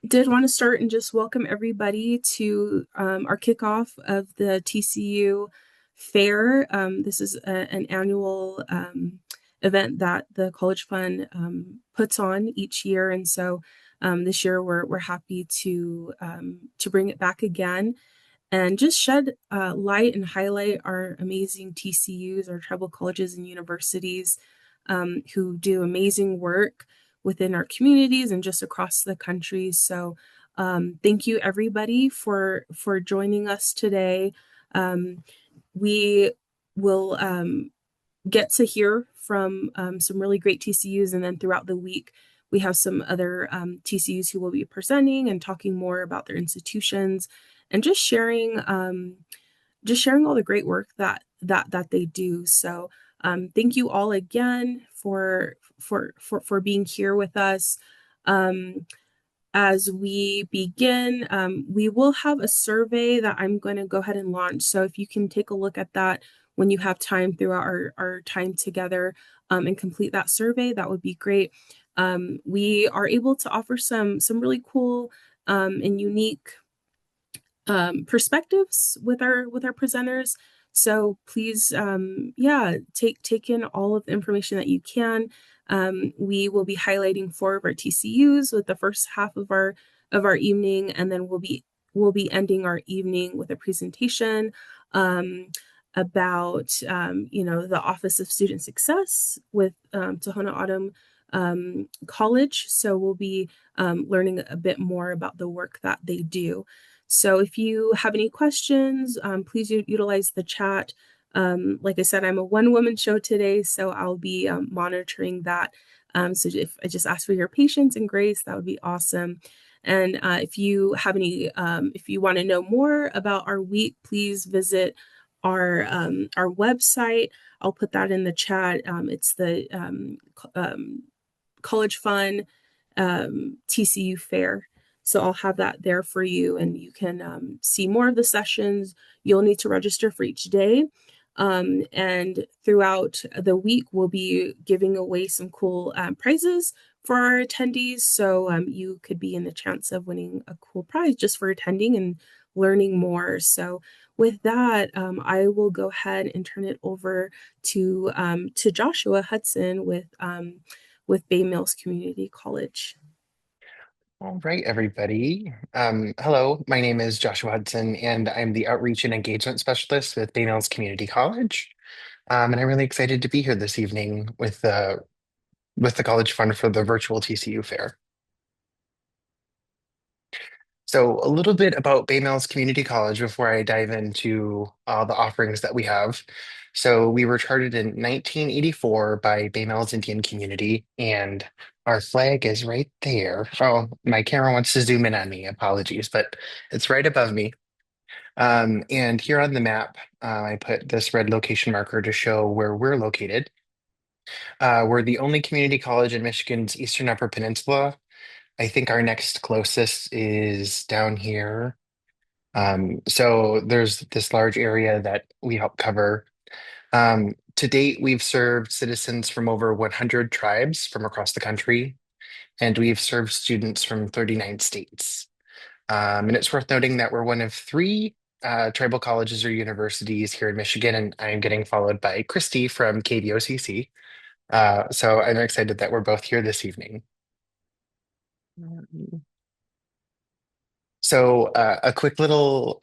did want to start and just welcome everybody to our kickoff of the TCU Fair. This is an annual event that the College Fund puts on each year, and so this year we're happy to bring it back again and just shed light and highlight our amazing TCUs, our tribal colleges and universities who do amazing work within our communities and just across the country. So thank you everybody for joining us today. We will get to hear from some really great TCUs, and then throughout the week we have some other TCUs who will be presenting and talking more about their institutions and just sharing all the great work that they do. So thank you all again for being here with us. Um, as we begin, we will have a survey that I'm going to go ahead and launch. So if you can take a look at that when you have time throughout our time together and complete that survey, that would be great. We are able to offer some really cool and unique perspectives with our presenters. So please, yeah, take in all of the information that you can. We will be highlighting four of our TCUs with the first half of our evening, and then we'll be ending our evening with a presentation about the Office of Student Success with Tohono O'odham College. So we'll be learning a bit more about the work that they do. So if you have any questions, please utilize the chat. Like I said, I'm a one-woman show today, so I'll be monitoring that. So if I just ask for your patience and grace, that would be awesome. And if you have if you want to know more about our week, please visit our website. I'll put that in the chat. It's the College Fund TCU Fair. So I'll have that there for you, and you can see more of the sessions. You'll need to register for each day. And throughout the week, we'll be giving away some cool prizes for our attendees. So you could be in the chance of winning a cool prize just for attending and learning more. So with that, I will go ahead and turn it over to Joshua Hudson with Bay Mills Community College. All right, everybody. Hello, my name is Joshua Hudson, and I'm the Outreach and Engagement Specialist with Bay Mills Community College. And I'm really excited to be here this evening with the College Fund for the virtual TCU Fair. So a little bit about Bay Mills Community College before I dive into all the offerings that we have. So we were chartered in 1984 by Bay Mills Indian Community, and our flag is right there. Oh, my camera wants to zoom in on me. Apologies, but it's right above me. And here on the map, I put this red location marker to show where we're located. We're the only community college in Michigan's Eastern Upper Peninsula. I think our next closest is down here. So there's this large area that we help cover. To date, we've served citizens from over 100 tribes from across the country, and we've served students from 39 states. And it's worth noting that we're one of three tribal colleges or universities here in Michigan, and I'm getting followed by Christy from KVOCC. So I'm excited that we're both here this evening. So a quick little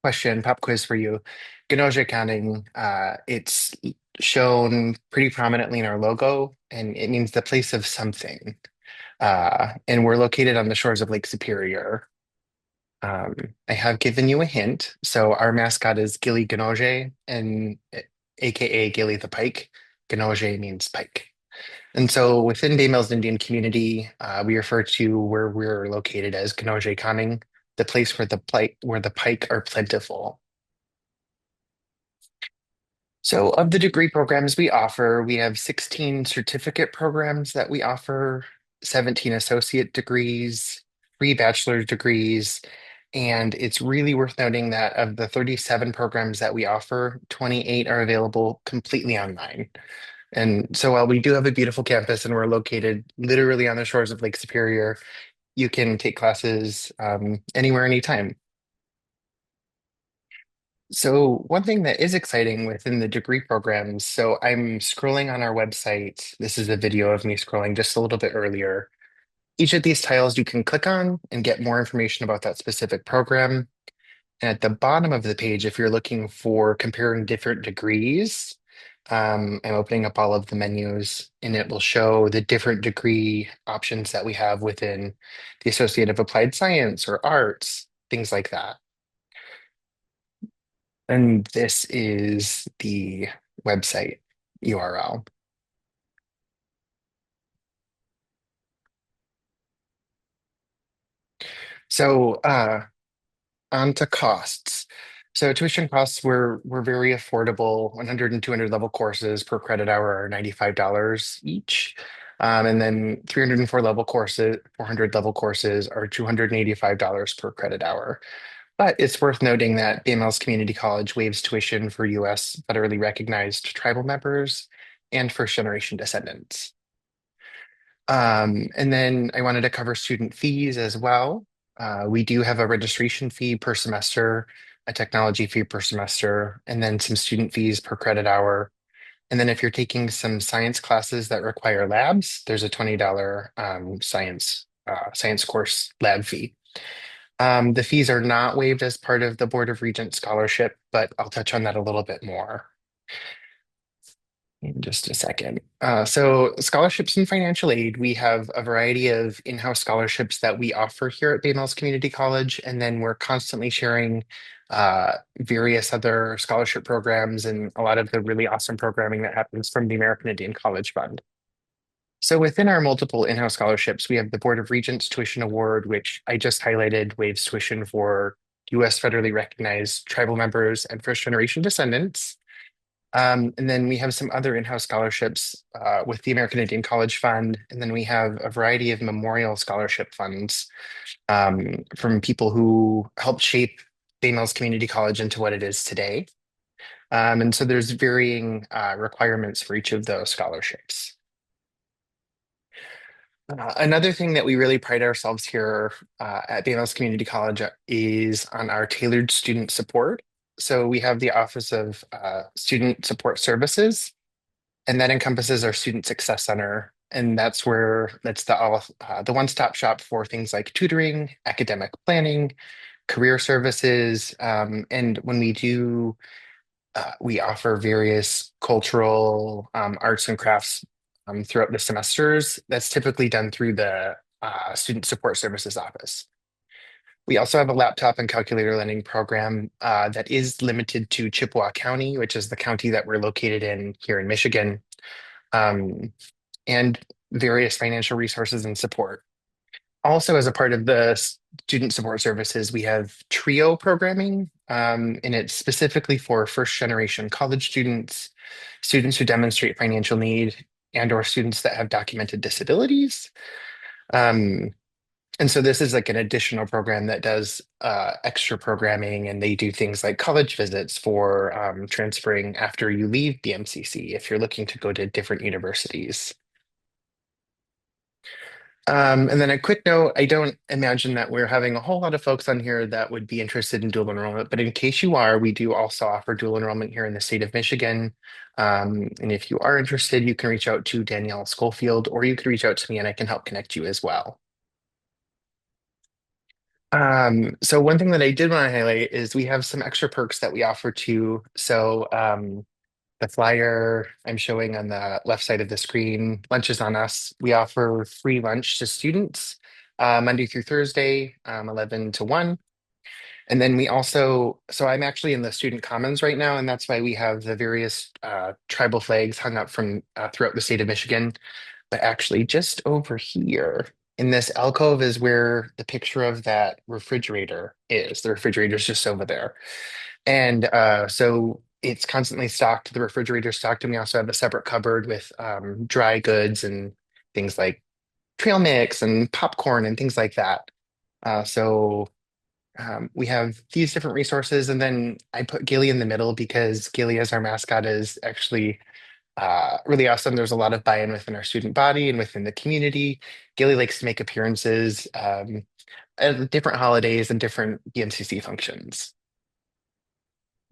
question, pop quiz for you. Ganoja Canning, it's shown pretty prominently in our logo, and it means the place of something. And we're located on the shores of Lake Superior. Um, I have given you a hint. So our mascot is Gilly Ganoje, and AKA Gilly the Pike. Ganoje means pike. And so within Bay Mills Indian community, we refer to where we're located as Ganoje Canning, the place where the pike are plentiful. So of the degree programs we offer, we have 16 certificate programs that we offer, 17 associate degrees, 3 bachelor's degrees, and it's really worth noting that of the 37 programs that we offer, 28 are available completely online. And so while we do have a beautiful campus and we're located literally on the shores of Lake Superior, You can take classes anywhere, anytime. So one thing that is exciting within the degree programs, so I'm scrolling on our website. This is a video of me scrolling just a little bit earlier. Each of these tiles you can click on and get more information about that specific program. And at the bottom of the page, if you're looking for comparing different degrees, I'm opening up all of the menus and it will show the different degree options that we have within the Associate of Applied Science or Arts, things like that. And this is the website URL. So on to costs. So tuition costs were very affordable. 100 and 200 level courses per credit hour are $95 each. And then 304 level courses, 400 level courses are $285 per credit hour. But it's worth noting that Bay Mills Community College waives tuition for U.S. federally recognized tribal members and first generation descendants. And then I wanted to cover student fees as well. We do have a registration fee per semester, a technology fee per semester, and then some student fees per credit hour. And then if you're taking some science classes that require labs, there's a $20 science course lab fee. The fees are not waived as part of the Board of Regents scholarship, but I'll touch on that a little bit more in just a second. So scholarships and financial aid, we have a variety of in-house scholarships that we offer here at Bay Mills Community College, and then we're constantly sharing various other scholarship programs and a lot of the really awesome programming that happens from the American Indian College Fund. So within our multiple in-house scholarships, we have the Board of Regents Tuition Award, which I just highlighted waives tuition for U.S. federally recognized tribal members and first generation descendants. And then we have some other in-house scholarships with the American Indian College Fund. And then we have a variety of memorial scholarship funds from people who helped shape Bay Mills Community College into what it is today. And so there's varying requirements for each of those scholarships. Another thing that we really pride ourselves here at Bay Mills Community College is on our tailored student support. So we have the Office of Student Support Services, and that encompasses our Student Success Center. And that's the one-stop shop for things like tutoring, academic planning, career services, and when we do we offer various cultural arts and crafts throughout the semesters. That's typically done through the Student Support Services Office. We also have a laptop and calculator lending program that is limited to Chippewa County, which is the county that we're located in here in Michigan, um, and various financial resources and support. Also, as a part of the student support services, we have TRIO programming, and it's specifically for first generation college students, students who demonstrate financial need, and or students that have documented disabilities. Um, and so this is like an additional program that does extra programming, and they do things like college visits for transferring after you leave BMCC if you're looking to go to different universities. And then a quick note, I don't imagine that we're having a whole lot of folks on here that would be interested in dual enrollment, but in case you are, we do also offer dual enrollment here in the state of Michigan. And if you are interested, you can reach out to Danielle Schofield, or you could reach out to me and I can help connect you as well. So one thing that I did want to highlight is we have some extra perks that we offer too. So the flyer I'm showing on the left side of the screen, Lunch is on Us. We offer free lunch to students Monday through Thursday, 11 to 1. And then we also, so I'm actually in the student commons right now, and that's why we have the various tribal flags hung up from throughout the state of Michigan. But actually, just over here in this alcove is where the picture of that refrigerator is. The refrigerator's just over there. And so it's constantly stocked. The refrigerator's stocked, and we also have a separate cupboard with dry goods and things like trail mix and popcorn and things like that. So we have these different resources, and then I put Gilly in the middle because Gilly, as our mascot, is actually really awesome. There's a lot of buy-in within our student body and within the community. Gailey likes to make appearances at different holidays and different BNCC functions.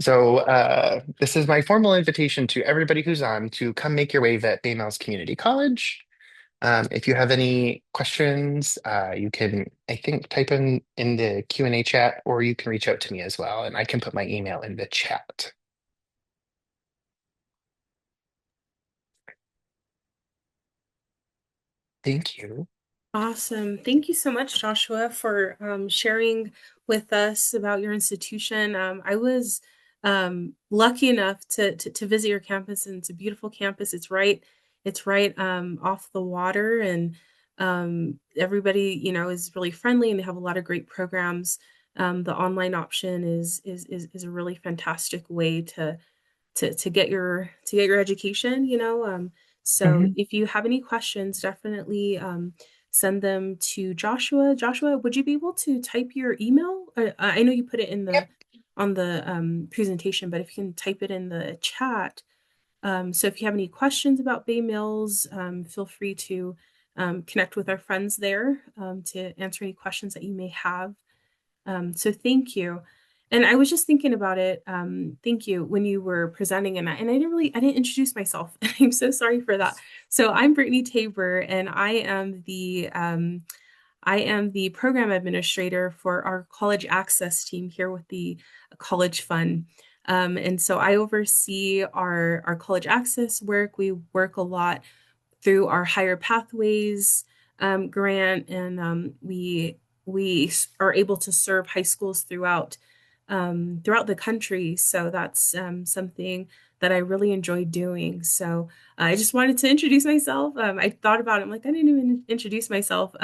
So this is my formal invitation to everybody who's on to come make your wave at Bay Mills Community College. If you have any questions, you can, I think, type in the Q&A chat, or you can reach out to me as well, and I can put my email in the chat. Thank you. Awesome. Thank you so much, Joshua, for sharing with us about your institution. I was lucky enough to visit your campus, and it's a beautiful campus. It's right off the water, and everybody, is really friendly, and they have a lot of great programs. The online option is a really fantastic way to get your education. So Mhm. if you have any questions, definitely send them to Joshua, would you be able to type your email? I know you put it in Yep. the on the presentation, but if you can type it in the chat. So if you have any questions about Bay Mills, feel free to connect with our friends there to answer any questions that you may have. So thank you. And I was just thinking about it. Thank you when you were presenting, and I didn't introduce myself. And I'm so sorry for that. So I'm Brittany Tabor, and I am the program administrator for our college access team here with the College Fund. And so I oversee our college access work. We work a lot through our Higher Pathways grant, and we are able to serve high schools throughout the country. So that's something that I really enjoy doing. So I just wanted to introduce myself. I thought about it. I'm like, I didn't even introduce myself.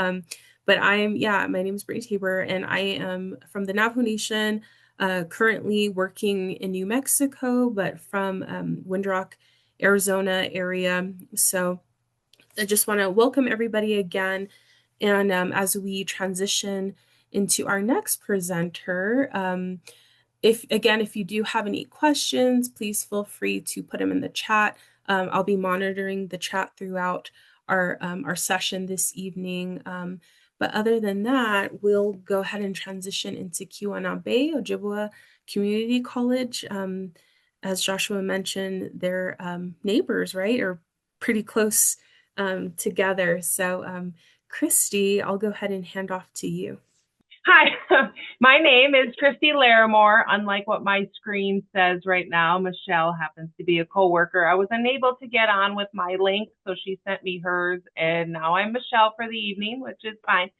But my name is Brittany Tabor, and I am from the Navajo Nation, currently working in New Mexico, but from Windrock, Arizona area. So I just want to welcome everybody again. And as we transition into our next presenter, if you do have any questions, please feel free to put them in the chat. I'll be monitoring the chat throughout our session this evening. But other than that, we'll go ahead and transition into Keweenaw Bay Ojibwa Community College. As Joshua mentioned, they're neighbors, right? Or pretty close together. So, Christy, I'll go ahead and hand off to you. Hi, my name is Christy Larimore. Unlike what my screen says right now, Michelle happens to be a coworker. I was unable to get on with my link, so she sent me hers, and now I'm Michelle for the evening, which is fine.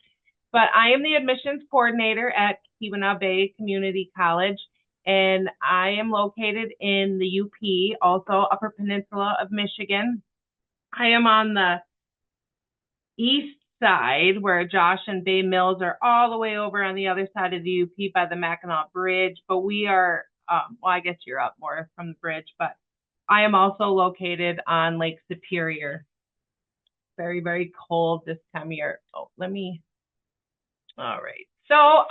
But I am the admissions coordinator at Keweenaw Bay Community College, and I am located in the UP, also Upper Peninsula of Michigan. I am on the east side, where Josh and Bay Mills are all the way over on the other side of the UP by the Mackinac Bridge. But we are, well, I guess you're up more from the bridge, but I am also located on Lake Superior. Very, very cold this time of year. Oh, all right. So,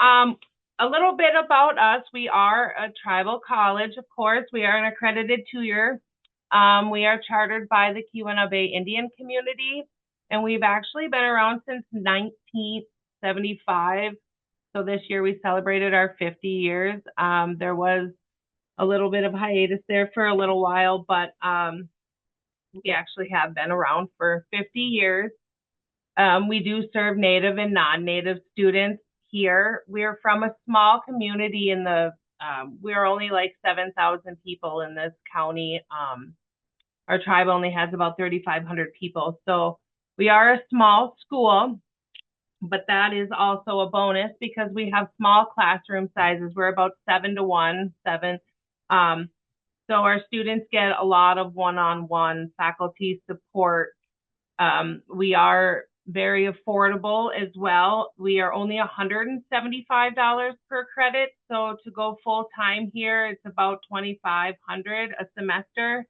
a little bit about us. We are a tribal college, of course. We are an accredited 2-year. We are chartered by the Keweenaw Bay Indian community, and we've actually been around since 1975. So this year we celebrated our 50 years. There was a little bit of hiatus there for a little while, but we actually have been around for 50 years. We do serve Native and non-Native students here. We're from a small community we're only like 7,000 people in this county. Our tribe only has about 3,500 people. So we are a small school, but that is also a bonus because we have small classroom sizes. We're about 7 to 1. So our students get a lot of one-on-one faculty support. We are very affordable as well. We are only $175 per credit. So to go full time here, it's about $2,500 a semester.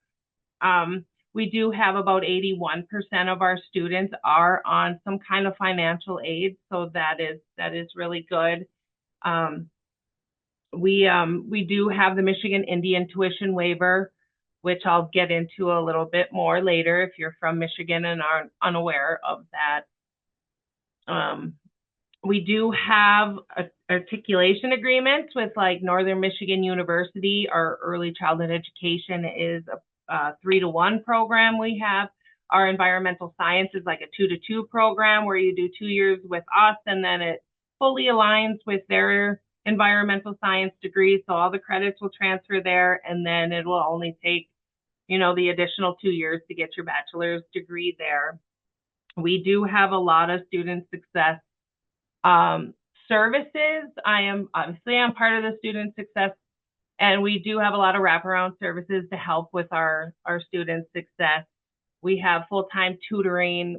We do have about 81% of our students are on some kind of financial aid, so that is really good. We do have the Michigan Indian tuition waiver. which I'll get into a little bit more later if you're from Michigan and aren't unaware of that. We do have articulation agreements with like Northern Michigan University. Our early childhood education is a 3-to-1 program we have. Our environmental science is like a 2-to-2 program where you do 2 years with us and then it fully aligns with their environmental science degree. So all the credits will transfer there and then it will only take, the additional 2 years to get your bachelor's degree there. We do have a lot of student success services. I'm part of the student success, and we do have a lot of wraparound services to help with our student success. We have full-time tutoring.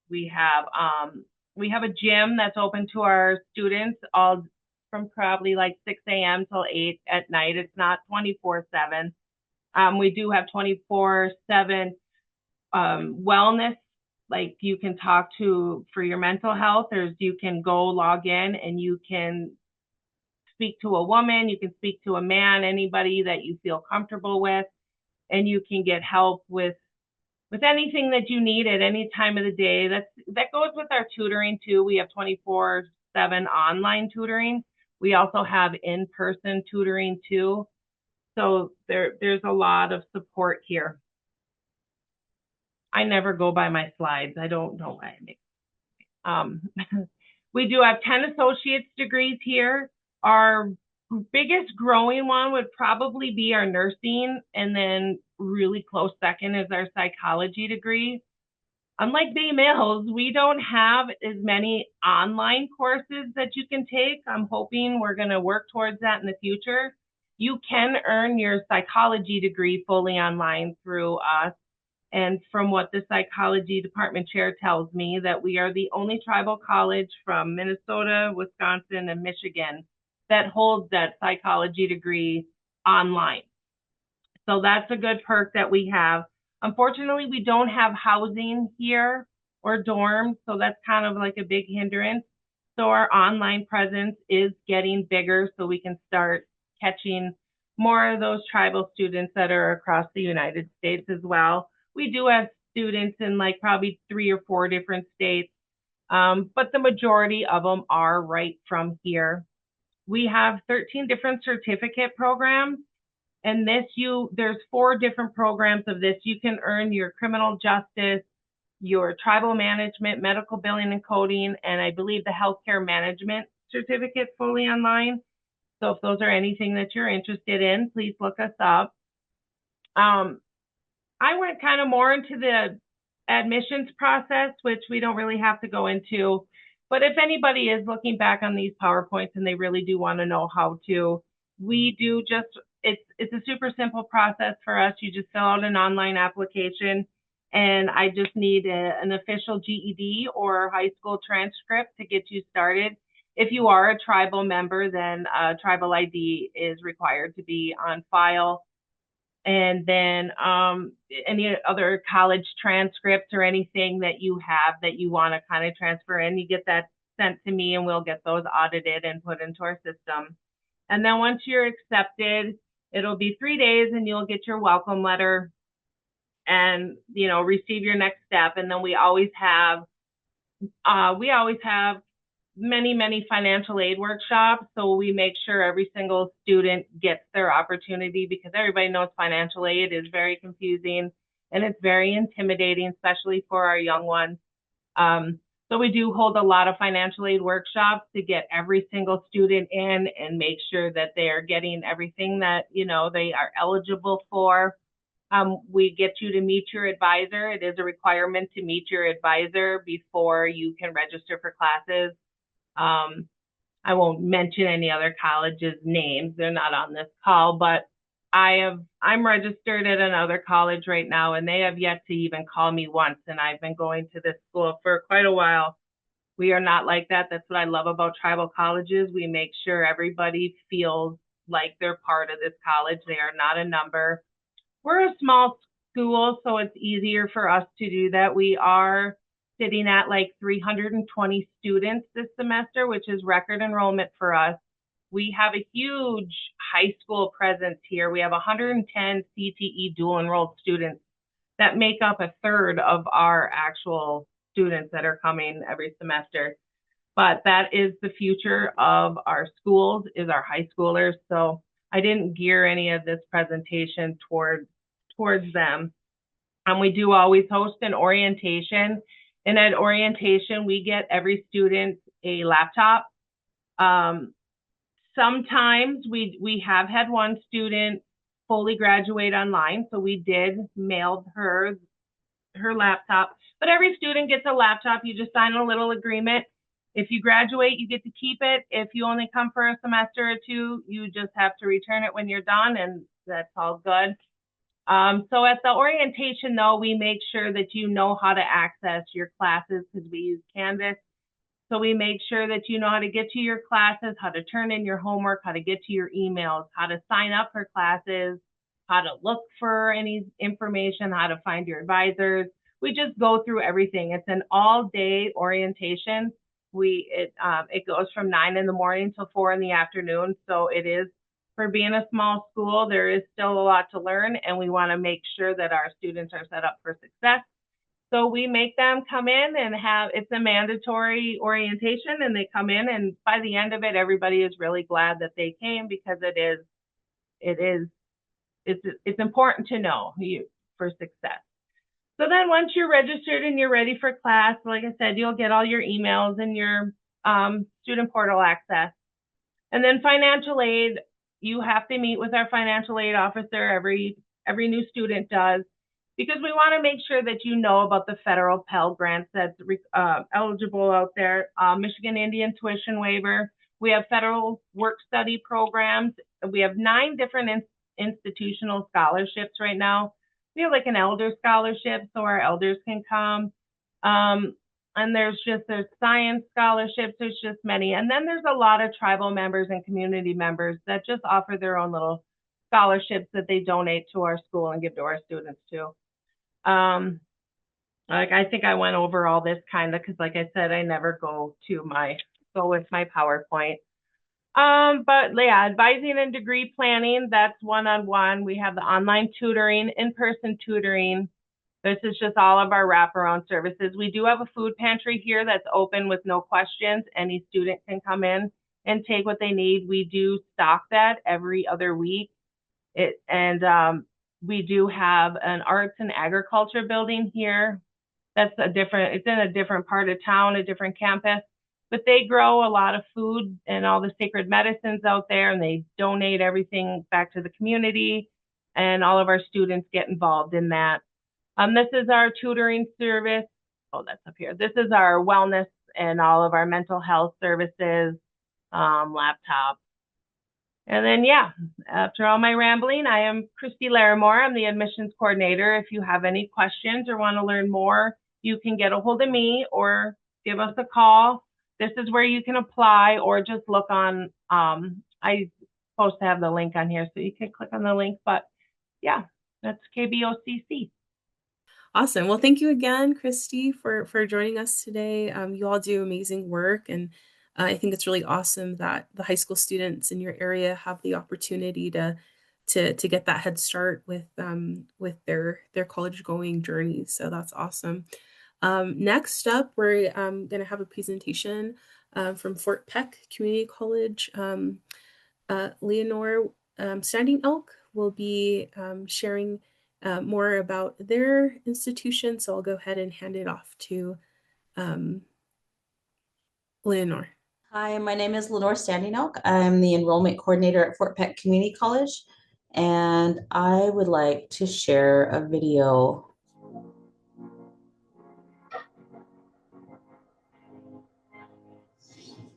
We have a gym that's open to our students all from probably like 6 a.m. till 8 at night. It's not 24/7. We do have 24/7 wellness. Like you can talk to for your mental health, or you can go log in and you can speak to a woman, you can speak to a man, anybody that you feel comfortable with, and you can get help with anything that you need at any time of the day. That goes with our tutoring too. We have 24/7 online tutoring. We also have in-person tutoring too. So there's a lot of support here. I never go by my slides. I don't know why I make. We do have 10 associate's degrees here. Our biggest growing one would probably be our nursing, and then really close second is our psychology degree. Unlike Bay Mills, we don't have as many online courses that you can take. I'm hoping we're going to work towards that in the future. You can earn your psychology degree fully online through us. And from what the psychology department chair tells me, that we are the only tribal college from Minnesota, Wisconsin, and Michigan that holds that psychology degree online. So that's a good perk that we have. Unfortunately, we don't have housing here or dorms, so that's kind of like a big hindrance. So our online presence is getting bigger so we can start catching more of those tribal students that are across the United States as well. We do have students in like probably 3 or 4 different states, but the majority of them are right from here. We have 13 different certificate programs, and there's 4 different programs of this. You can earn your criminal justice, your tribal management, medical billing and coding, and I believe the healthcare management certificate fully online. So if those are anything that you're interested in, please look us up. I went kind of more into the admissions process, which we don't really have to go into. But if anybody is looking back on these PowerPoints and they really do want to know how to, we do it's a super simple process for us. You just fill out an online application, and I just need an official GED or high school transcript to get you started. If you are a tribal member, then tribal ID is required to be on file. And then any other college transcripts or anything that you have that you want to kind of transfer in, you get that sent to me and we'll get those audited and put into our system. And then once you're accepted, it'll be 3 days and you'll get your welcome letter and, receive your next step. And then we always have many financial aid workshops, so we make sure every single student gets their opportunity, because everybody knows financial aid is very confusing and it's very intimidating, especially for our young ones. So we do hold a lot of financial aid workshops to get every single student in and make sure that they are getting everything that they are eligible for. We get you to meet your advisor. It is a requirement to meet your advisor before you can register for classes. I won't mention any other colleges' names. They're not on this call, but I'm registered at another college right now, and they have yet to even call me once, and I've been going to this school for quite a while. We are not like that. That's what I love about tribal colleges. We make sure everybody feels like they're part of this college. They are not a number. We're a small school, so it's easier for us to do that. We are sitting at like 320 students this semester, which is record enrollment for us. we have a huge high school presence here. We have 110 CTE dual enrolled students that make up a third of our actual students that are coming every semester. But that is the future of our schools, is our high schoolers. So I didn't gear any of this presentation towards them. We do always host an orientation. And at orientation, we get every student a laptop. Sometimes we have had one student fully graduate online, so we did mail her laptop. But every student gets a laptop. You just sign a little agreement. If you graduate, you get to keep it. If you only come for a semester or two, you just have to return it when you're done, and that's all good. So at the orientation, though, we make sure that you know how to access your classes because we use Canvas. So we make sure that you know how to get to your classes, how to turn in your homework, how to get to your emails, how to sign up for classes, how to look for any information, how to find your advisors. We just go through everything. It's an all-day orientation. It goes from 9 in the morning till 4 in the afternoon. So it is, for being a small school, there is still a lot to learn, and we want to make sure that our students are set up for success. So we make them come in and it's a mandatory orientation, and they come in, and by the end of it, everybody is really glad that they came because it's important to know for success. So then once you're registered and you're ready for class, like I said, you'll get all your emails and your student portal access. And then financial aid, you have to meet with our financial aid officer. Every new student does, because we want to make sure that you know about the federal Pell Grants that's eligible out there. Michigan Indian tuition waiver. We have federal work study programs. We have 9 different institutional scholarships right now. We have like an elder scholarship, so our elders can come. And there's science scholarships. There's just many. And then there's a lot of tribal members and community members that just offer their own little scholarships that they donate to our school and give to our students too. I think I went over all this kind of, because like I said, I never go with my PowerPoint. But yeah, advising and degree planning, that's one-on-one. We have the online tutoring, in-person tutoring. This is just all of our wraparound services. We do have a food pantry here that's open with no questions. Any student can come in and take what they need. We do stock that every other week. We do have an arts and agriculture building here. It's in a different part of town, a different campus, but they grow a lot of food and all the sacred medicines out there, and they donate everything back to the community, and all of our students get involved in that. This is our tutoring service. Oh, that's up here. This is our wellness and all of our mental health services, laptop. And then, yeah, after all my rambling, I am Christy Larimore. I'm the admissions coordinator. If you have any questions or want to learn more, you can get a hold of me or give us a call. This is where you can apply, or just look on, I'm supposed to have the link on here, so you can click on the link. But yeah, that's KBOCC. Awesome. Well, thank you again, Christy, for joining us today. You all do amazing work, and I think it's really awesome that the high school students in your area have the opportunity to get that head start with their college going journey. So that's awesome. Next up, we're going to have a presentation from Fort Peck Community College. Leonore Standing Elk will be sharing more about their institution. So I'll go ahead and hand it off to Leonore. Hi, my name is Lenore Standing Elk. I'm the enrollment coordinator at Fort Peck Community College, and I would like to share a video.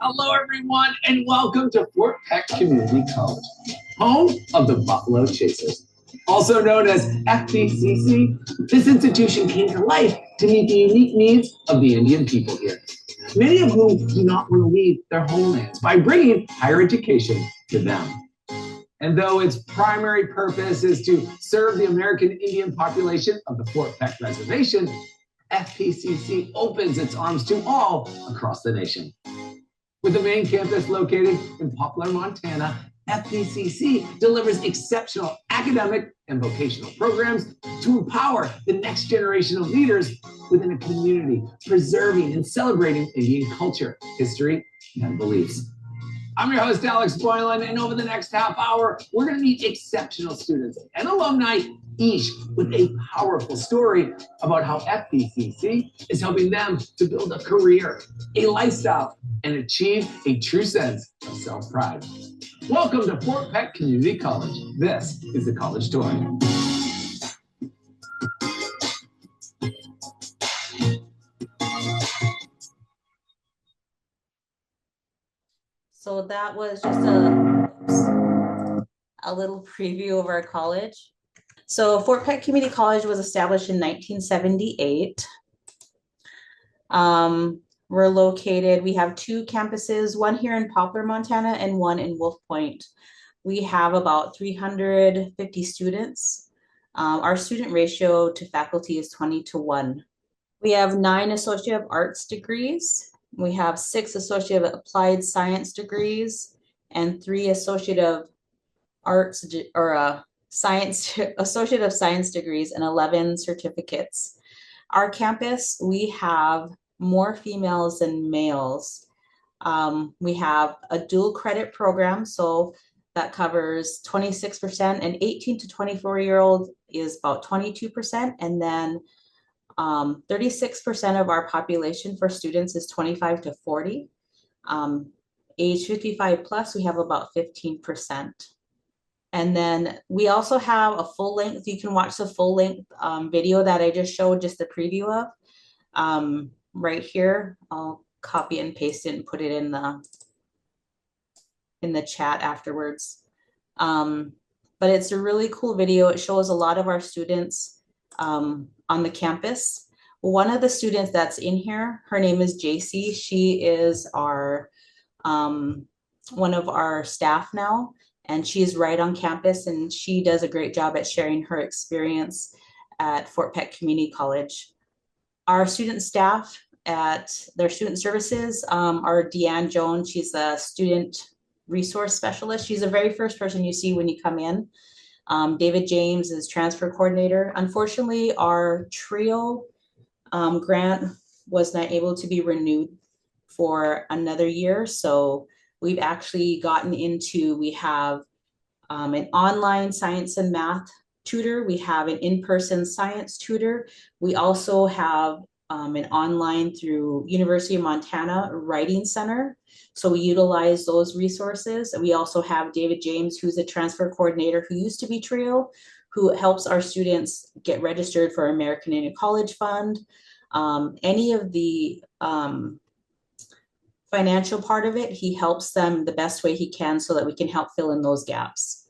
Hello, everyone, and welcome to Fort Peck Community College, home of the Buffalo Chasers. Also known as FPCC, this institution came to life to meet the unique needs of the Indian people here, many of whom do not want to leave their homelands, by bringing higher education to them. And though its primary purpose is to serve the American Indian population of the Fort Peck Reservation, FPCC opens its arms to all across the nation. With the main campus located in Poplar, Montana, FDCC delivers exceptional academic and vocational programs to empower the next generation of leaders within a community, preserving and celebrating Indian culture, history, and beliefs. I'm your host, Alex Boylan, and over the next half hour, we're going to meet exceptional students and alumni, each with a powerful story about how FDCC is helping them to build a career, a lifestyle, and achieve a true sense of self-pride. Welcome to Fort Peck Community College. This is the College Tour. So that was just a little preview of our college. So Fort Peck Community College was established in 1978. We're located, we have two campuses, one here in Poplar, Montana, and one in Wolf Point. We have about 350 students. Our student ratio to faculty is 20:1. We have 9 Associate of Arts degrees. We have 6 Associate of Applied Science degrees and 3 Associate of Arts Science, Associate of Science degrees and 11 certificates. Our campus, we have more females than males. We have a dual credit program, so that covers 26%, and 18 to 24-year-old is about 22%, and then 36% of our population for students is 25 to 40. Age 55 plus, we have about 15%. And then we also have a full length, you can watch the full length video that I just showed, just the preview of right here. I'll copy and paste it and put it in the chat afterwards. But it's a really cool video. It shows a lot of our students on the campus. One of the students that's in here, her name is JC. She is our one of our staff now, and she's right on campus, and she does a great job at sharing her experience at Fort Peck Community College. Our student staff at their student services are Deanne Jones. She's a student resource specialist. She's the very first person you see when you come in. David James is transfer coordinator. Unfortunately, our TRIO grant was not able to be renewed for another year. So we've actually gotten into, we have an online science and math tutor. We have an in-person science tutor. We also have an online through University of Montana Writing Center. So we utilize those resources. We also have David James, who's a transfer coordinator who used to be TRIO, who helps our students get registered for American Indian College Fund. Any of the financial part of it, he helps them the best way he can so that we can help fill in those gaps.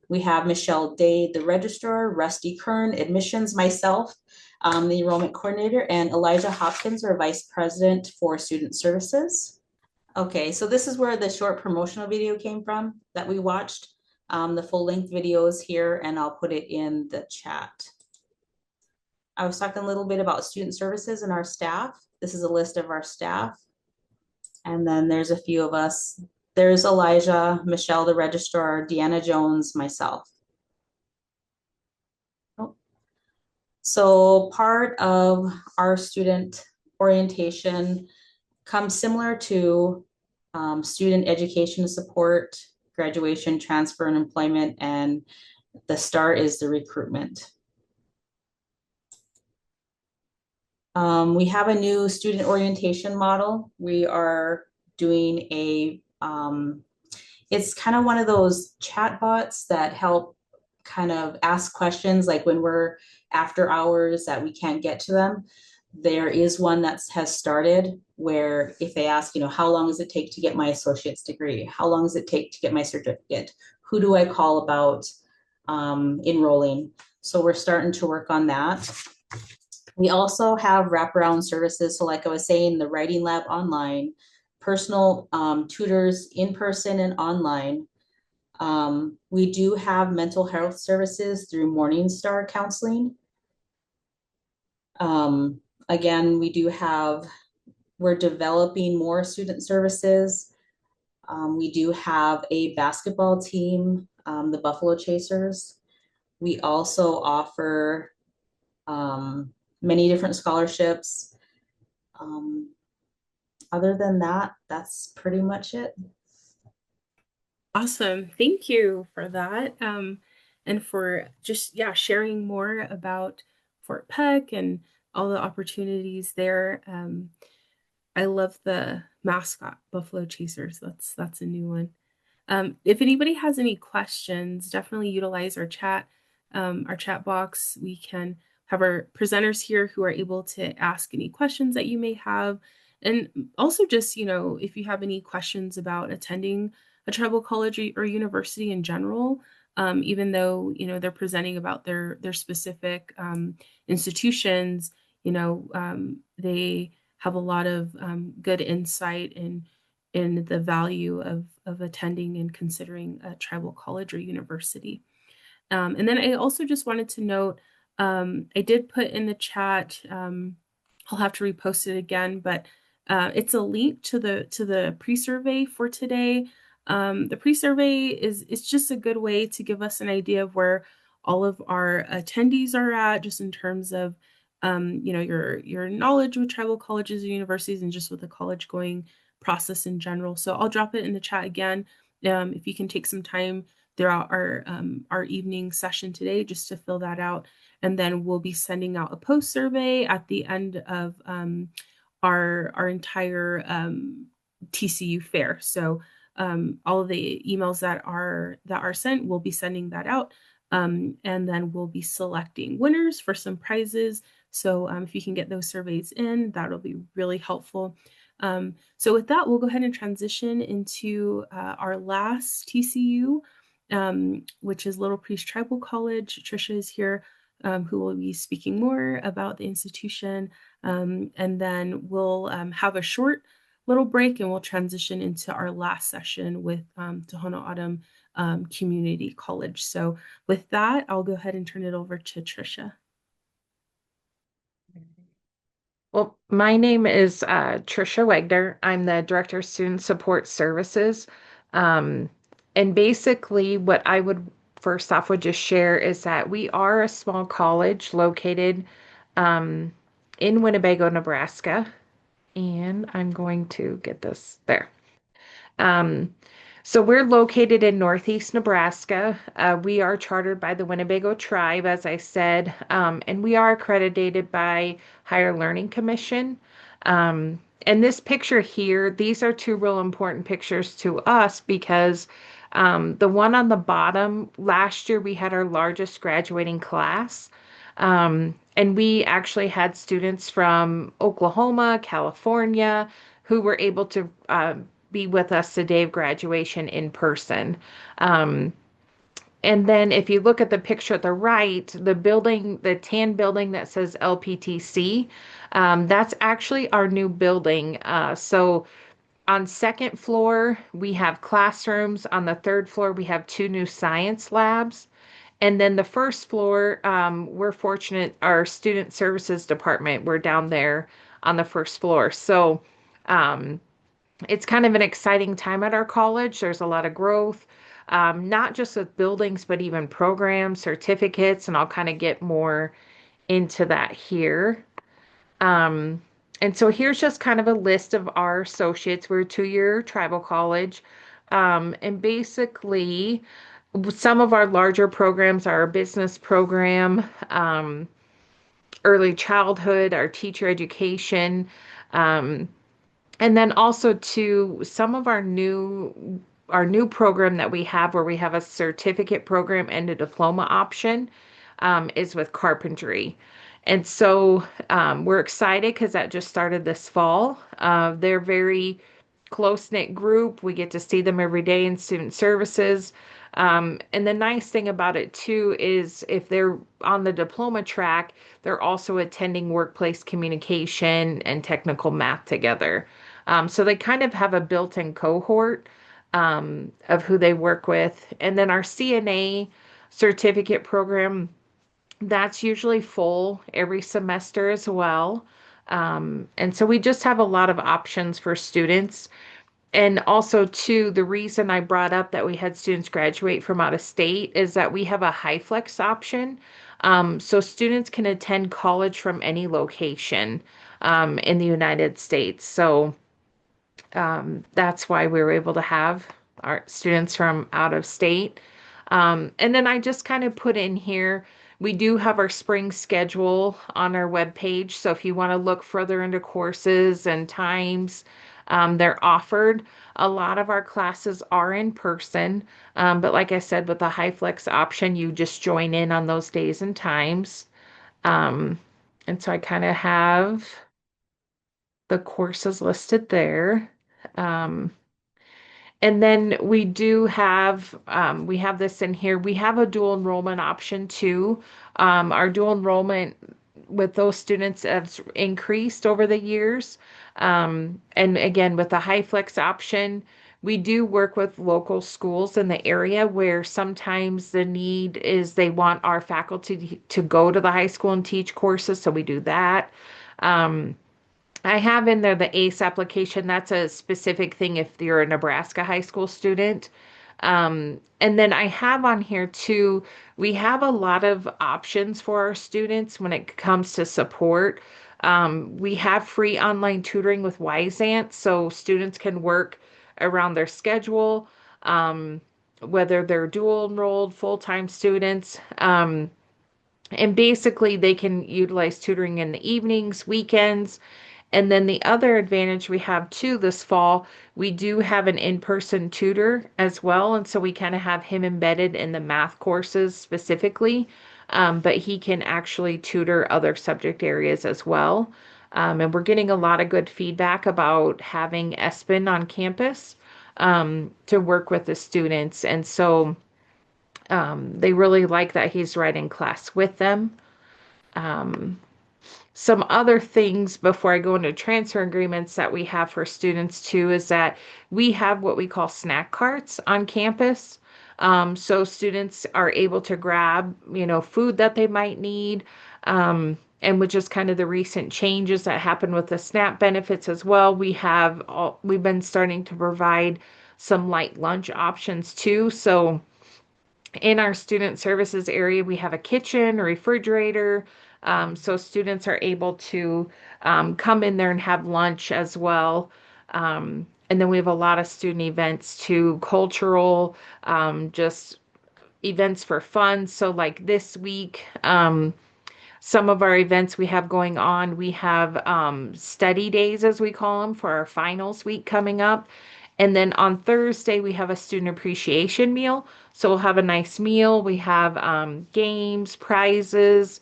We have Michelle Day, the registrar, Rusty Kern, admissions, myself, the enrollment coordinator, and Elijah Hopkins, our vice president for student services. Okay, so this is where the short promotional video came from that we watched. The full length video is here, and I'll put it in the chat. I was talking a little bit about student services and our staff. This is a list of our staff. And then there's a few of us. There's Elijah, Michelle, the registrar, Deanna Jones, myself. Oh. So part of our student orientation comes similar to student education support, graduation, transfer, and employment, and the start is the recruitment. We have a new student orientation model. We are doing a, it's kind of one of those chat bots that help kind of ask questions, like when we're after hours that we can't get to them. There is one that has started where if they ask, you know, how long does it take to get my associate's degree? How long does it take to get my certificate? Who do I call about enrolling? So we're starting to work on that. We also have wraparound services. So like I was saying, the writing lab online, personal tutors in person and online. We do have mental health services through Morningstar Counseling. Again, we do have, we're developing more student services. We do have a basketball team, the Buffalo Chasers. We also offer many different scholarships. Um, Other than that, that's pretty much it. Awesome. Thank you for that. And for just, yeah, sharing more about Fort Peck and all the opportunities there. I love the mascot, Buffalo Chasers. That's a new one. If anybody has any questions, definitely utilize our chat box. We can have our presenters here who are able to ask any questions that you may have. And also just, if you have any questions about attending a tribal college or university in general, even though, they're presenting about their specific institutions, they have a lot of good insight in the value of attending and considering a tribal college or university. And then I also just wanted to note, I did put in the chat, I'll have to repost it again, but it's a link to the pre-survey for today. The pre-survey is just a good way to give us an idea of where all of our attendees are at, just in terms of your knowledge with tribal colleges and universities and just with the college going process in general. So I'll drop it in the chat again. If you can take some time throughout our evening session today just to fill that out. And then we'll be sending out a post survey at the end of our entire TCU fair. So all of the emails that are sent, we'll be sending that out. And then we'll be selecting winners for some prizes. So if you can get those surveys in, that'll be really helpful. So with that, we'll go ahead and transition into our last TCU, which is Little Priest Tribal College. Trisha is here, who will be speaking more about the institution. And then we'll have a short little break and we'll transition into our last session with Tohono O'odham Community College. So with that, I'll go ahead and turn it over to Trisha. Well, my name is Trisha Wegner. I'm the Director of Student Support Services. And basically, what I would first off would just share is that we are a small college located in Winnebago, Nebraska. And I'm going to get this there. Um, so we're located in Northeast Nebraska. We are chartered by the Winnebago Tribe, as I said, and we are accredited by Higher Learning Commission. And this picture here, these are two real important pictures to us because the one on the bottom, last year we had our largest graduating class. And we actually had students from Oklahoma, California, who were able to be with us the day of graduation in person. And then if you look at the picture at the right, the building, the tan building that says LPTC, that's actually our new building. So on second floor, we have classrooms. On the third floor, we have two new science labs. And then the first floor, we're fortunate, our student services department, we're down there on the first floor. So it's kind of an exciting time at our college. There's a lot of growth, not just with buildings, but even programs, certificates, and I'll kind of get more into that here. And so here's just kind of a list of our associates. We're a two-year tribal college. And basically, some of our larger programs are our business program, early childhood, our teacher education, and then also to some of our new program that we have where we have a certificate program and a diploma option is with carpentry. And so we're excited because that just started this fall. They're very close-knit group. We get to see them every day in student services. And the nice thing about it too is if they're on the diploma track, they're also attending workplace communication and technical math together. So they kind of have a built-in cohort of who they work with. And then our CNA certificate program, that's usually full every semester as well. And so we just have a lot of options for students. And also, too, the reason I brought up that we had students graduate from out of state is that we have a high flex option. So students can attend college from any location in the United States. So that's why we were able to have our students from out of state. And then I just kind of put in here, we do have our spring schedule on our webpage. So if you want to look further into courses and times, they're offered. A lot of our classes are in person. But like I said, with the high flex option, you just join in on those days and times. Um, and so I kind of have the courses listed there. Um, and then we have this in here. We have a dual enrollment option too. Our dual enrollment with those students has increased over the years. And again, with the high flex option, we do work with local schools in the area where sometimes the need is they want our faculty to go to the high school and teach courses. So we do that. Um, I have in there the ACE application. That's a specific thing if you're a Nebraska high school student. And then I have on here too, we have a lot of options for our students when it comes to support. We have free online tutoring with Wyzant, so students can work around their schedule, whether they're dual enrolled, full-time students. And basically, they can utilize tutoring in the evenings, weekends, and then the other advantage we have too this fall, we do have an in-person tutor as well. And so we kind of have him embedded in the math courses specifically, but he can actually tutor other subject areas as well. And we're getting a lot of good feedback about having ESPN on campus to work with the students. And so they really like that he's right in class with them. Um, some other things before I go into transfer agreements that we have for students too is that we have what we call snack carts on campus. So students are able to grab, food that they might need. And with just kind of the recent changes that happened with the SNAP benefits as well, we've been starting to provide some light lunch options too. So in our student services area, we have a kitchen, a refrigerator, so students are able to come in there and have lunch as well. And then we have a lot of student events too, cultural, just events for fun. So like this week, some of our events we have going on, we have study days, as we call them, for our finals week coming up. And then on Thursday, we have a student appreciation meal. So we'll have a nice meal. We have games, prizes.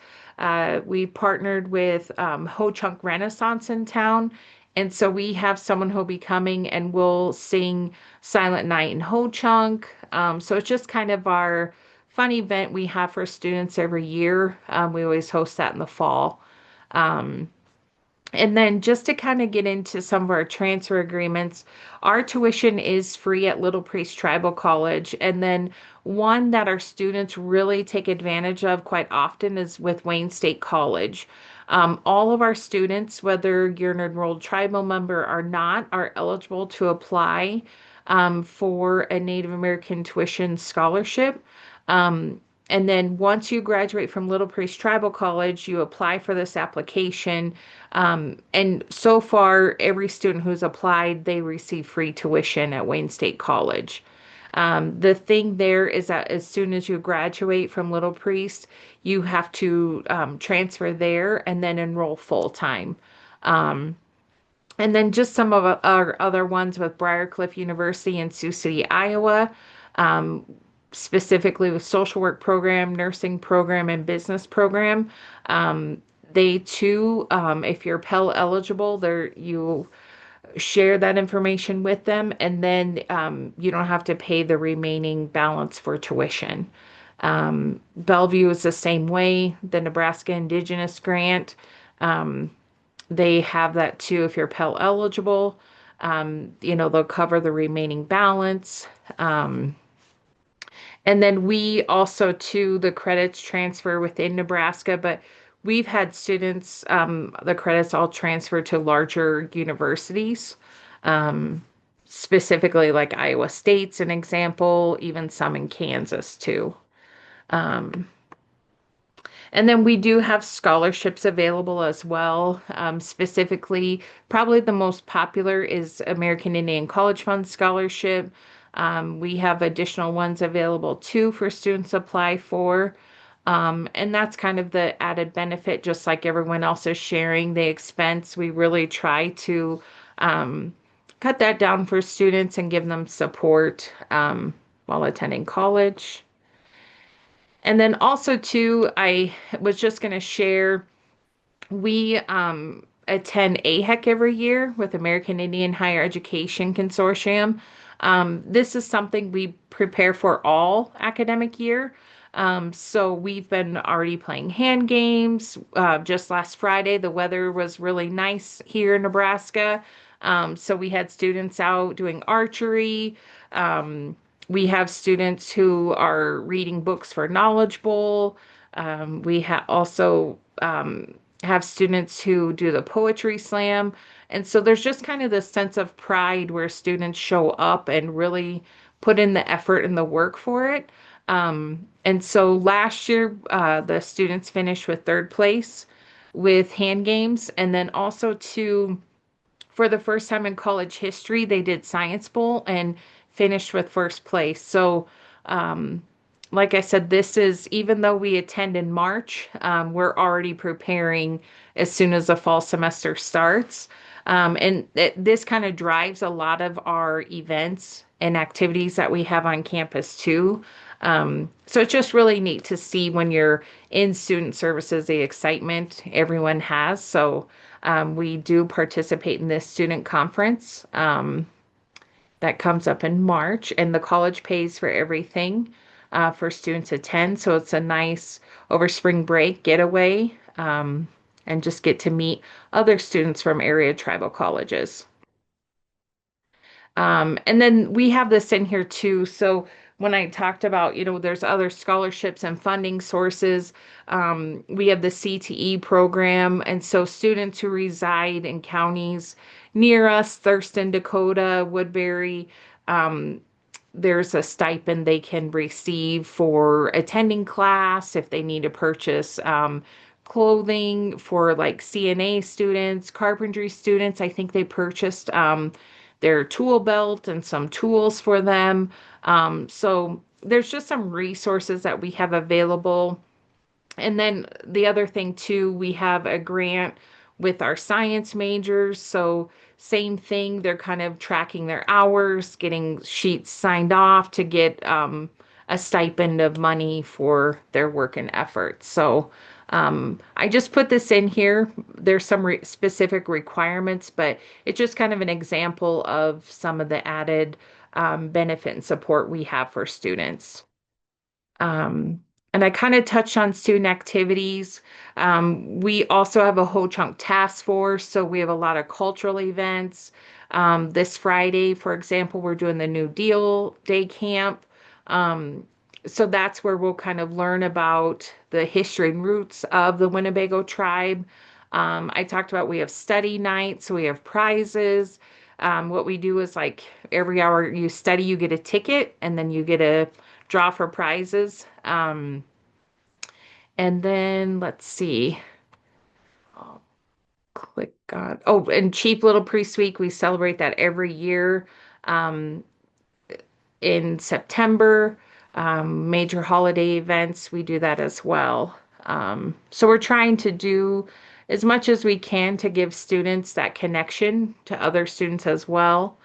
We partnered with Ho Chunk Renaissance in town. And so we have someone who'll be coming and we'll sing Silent Night in Ho Chunk. So it's just kind of our fun event we have for students every year. We always host that in the fall. Um, and then just to kind of get into some of our transfer agreements, our tuition is free at Little Priest Tribal College. And then one that our students really take advantage of quite often is with Wayne State College. All of our students, whether you're an enrolled tribal member or not, are eligible to apply for a Native American tuition scholarship. Um, and then once you graduate from Little Priest Tribal College, you apply for this application. And so far, every student who's applied, they receive free tuition at Wayne State College. The thing there is that as soon as you graduate from Little Priest, you have to transfer there and then enroll full time. Um, and then just some of our other ones with Briarcliff University in Sioux City, Iowa, um, specifically with social work program, nursing program, and business program. They too, if you're Pell eligible, you share that information with them, and then you don't have to pay the remaining balance for tuition. Bellevue is the same way, the Nebraska Indigenous Grant. Um, they have that too if you're Pell eligible. They'll cover the remaining balance. And then we also, too, the credits transfer within Nebraska, but we've had students, the credits all transfer to larger universities. Um, specifically like Iowa State's an example, even some in Kansas too. Um, and then we do have scholarships available as well. Specifically, probably the most popular is American Indian College Fund Scholarship. We have additional ones available too for students to apply for. And that's kind of the added benefit, just like everyone else is sharing the expense. We really try to um, cut that down for students and give them support while attending college. And then also too, I was just going to share, we attend AHEC every year with American Indian Higher Education Consortium. This is something we prepare for all academic year. So we've been already playing hand games. Just last Friday, the weather was really nice here in Nebraska. So we had students out doing archery. We have students who are reading books for Knowledge Bowl. We also have students who do the poetry slam. And so there's just kind of this sense of pride where students show up and really put in the effort and the work for it. And so last year, the students finished with third place with hand games. And then also for the first time in college history, they did Science Bowl and finished with first place. So, um, like I said, this is, even though we attend in March, we're already preparing as soon as the fall semester starts. This kind of drives a lot of our events and activities that we have on campus too. So it's just really neat to see when you're in student services, the excitement everyone has. So we do participate in this student conference that comes up in March, and the college pays for everything for students to attend. So it's a nice over spring break getaway and just get to meet other students from area tribal colleges. And then we have this in here too. So when I talked about, there's other scholarships and funding sources, we have the CTE program. And so students who reside in counties near us, Thurston, Dakota, Woodbury, um, there's a stipend they can receive for attending class if they need to purchase clothing for like CNA students, carpentry students. I think they purchased their tool belt and some tools for them. So there's just some resources that we have available. And then the other thing too, we have a grant with our science majors. So same thing, they're kind of tracking their hours, getting sheets signed off to get a stipend of money for their work and effort. So I just put this in here. There's some specific requirements, but it's just kind of an example of some of the added benefit and support we have for students. Um, and I kind of touched on student activities. We also have a whole chunk task force, so we have a lot of cultural events. This Friday, for example, we're doing the New Deal Day Camp. So that's where we'll kind of learn about the history and roots of the Winnebago tribe. I talked about we have study nights, so we have prizes. What we do is like every hour you study, you get a ticket, and then you get a draw for prizes. And then let's see. I'll click on. Oh, and Cheap Little Priest Week, we celebrate that every year in September. Major holiday events, we do that as well. So we're trying to do as much as we can to give students that connection to other students as well.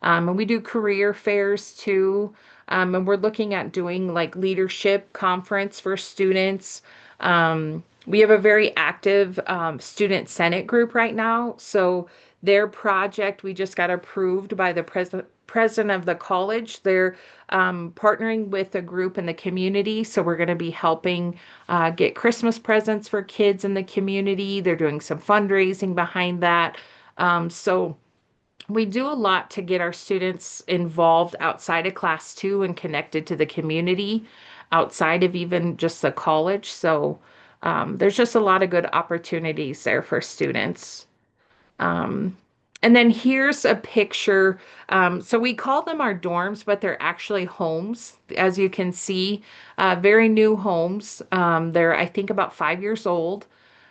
And we do career fairs too. And we're looking at doing like leadership conference for students. We have a very active student senate group right now. So their project, we just got approved by the president of the college. They're partnering with a group in the community. So we're going to be helping get Christmas presents for kids in the community. They're doing some fundraising behind that. So we do a lot to get our students involved outside of class too and connected to the community outside of even just the college. So there's just a lot of good opportunities there for students. Um, And then here's a picture. So we call them our dorms, but they're actually homes, as you can see, very new homes. They're, I think, about 5 years old.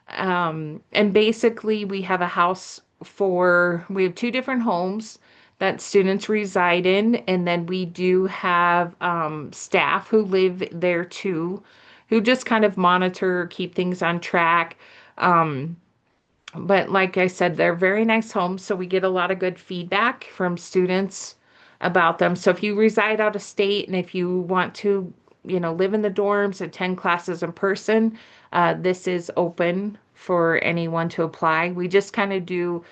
And basically, we have a house we have two different homes that students reside in. And then we do have staff who live there too, who just kind of monitor, keep things on track. Um, but like I said, they're very nice homes, so we get a lot of good feedback from students about them. So if you reside out of state and if you want to, live in the dorms, attend classes in person, this is open for anyone to apply. We just kind of do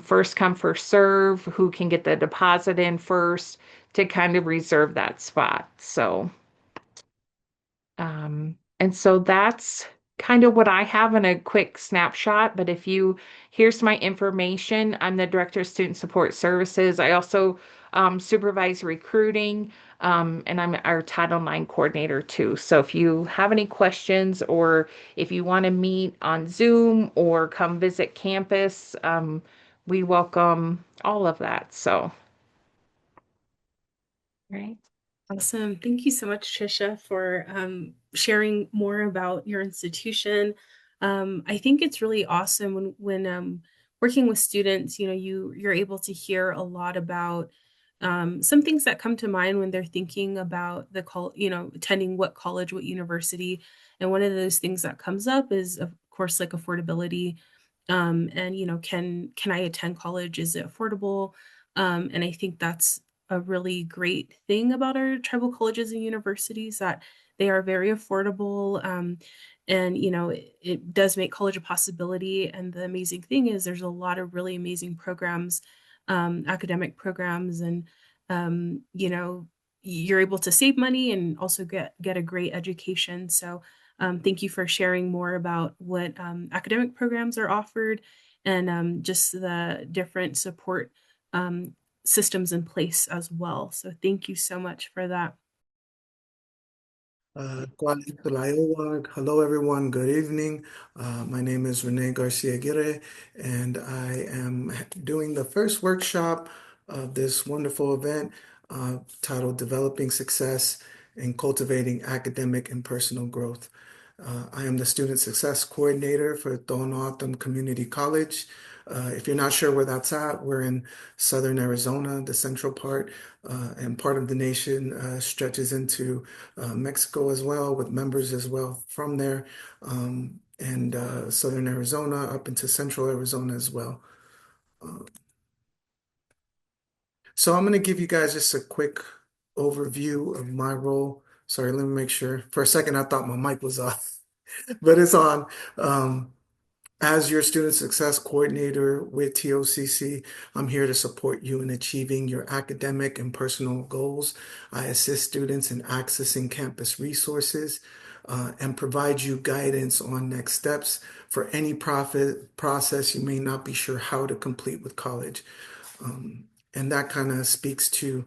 first come, first serve, who can get the deposit in first to kind of reserve that spot. And so that's kind of what I have in a quick snapshot. But here's my information. I'm the Director of Student Support Services. I also supervise recruiting, and I'm our Title IX coordinator too. So if you have any questions or if you want to meet on Zoom or come visit campus, we welcome all of that. So, right. Awesome. Thank you so much, Trisha, for sharing more about your institution. I think it's really awesome when working with students, you're able to hear a lot about some things that come to mind when they're thinking about attending what college, what university. And one of those things that comes up is, of course, like affordability. And can I attend college? Is it affordable? And I think that's a really great thing about our tribal colleges and universities, that they are very affordable. And it does make college a possibility. And the amazing thing is there's a lot of really amazing programs, academic programs, and you're able to save money and also get a great education. So thank you for sharing more about what academic programs are offered, and just the different support systems in place as well. So thank you so much for that. Hello, everyone. Good evening. My name is Rene Garcia Aguirre, and I am doing the first workshop of this wonderful event titled Developing Success and Cultivating Academic and Personal Growth. I am the Student Success Coordinator for Tohono Community College. If you're not sure where that's at, we're in southern Arizona, the central part, and part of the nation stretches into Mexico as well, with members as well from there, and southern Arizona up into central Arizona as well. So I'm going to give you guys just a quick overview of my role. Sorry, let me make sure. For a second, I thought my mic was off, but it's on. As your student success coordinator with TOCC, I'm here to support you in achieving your academic and personal goals. I assist students in accessing campus resources and provide you guidance on next steps for any process you may not be sure how to complete with college. And that kind of speaks to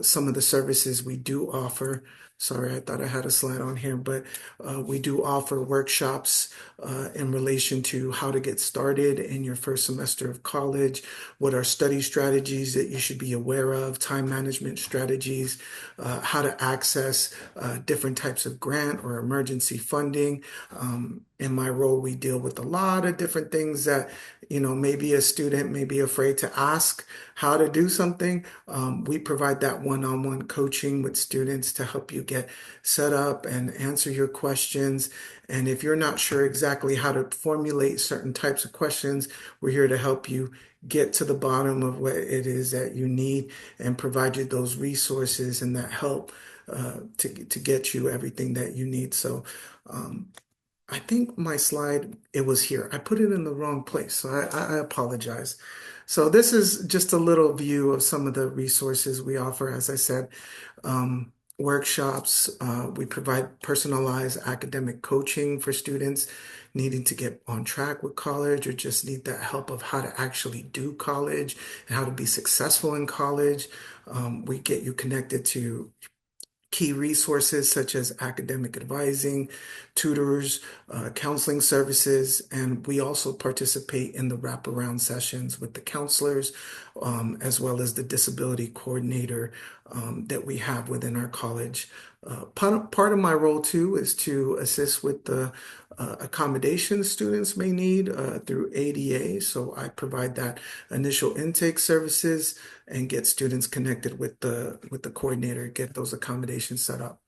some of the services we do offer. Sorry, I thought I had a slide on here, but we do offer workshops in relation to how to get started in your first semester of college, what are study strategies that you should be aware of, time management strategies, how to access different types of grant or emergency funding. In my role, we deal with a lot of different things that, maybe a student may be afraid to ask how to do something. We provide that one-on-one coaching with students to help you get set up and answer your questions. And if you're not sure exactly how to formulate certain types of questions, we're here to help you get to the bottom of what it is that you need and provide you those resources and that help to get you everything that you need. So I think my slide, it was here. I put it in the wrong place, so I apologize. So this is just a little view of some of the resources we offer. As I said, workshops, we provide personalized academic coaching for students needing to get on track with college or just need that help of how to actually do college and how to be successful in college. We get you connected to key resources such as academic advising, tutors, counseling services, and we also participate in the wraparound sessions with the counselors, as well as the disability coordinator that we have within our college. Part of my role too is to assist with the accommodations students may need through ADA. So I provide that initial intake services and get students connected with the coordinator, get those accommodations set up.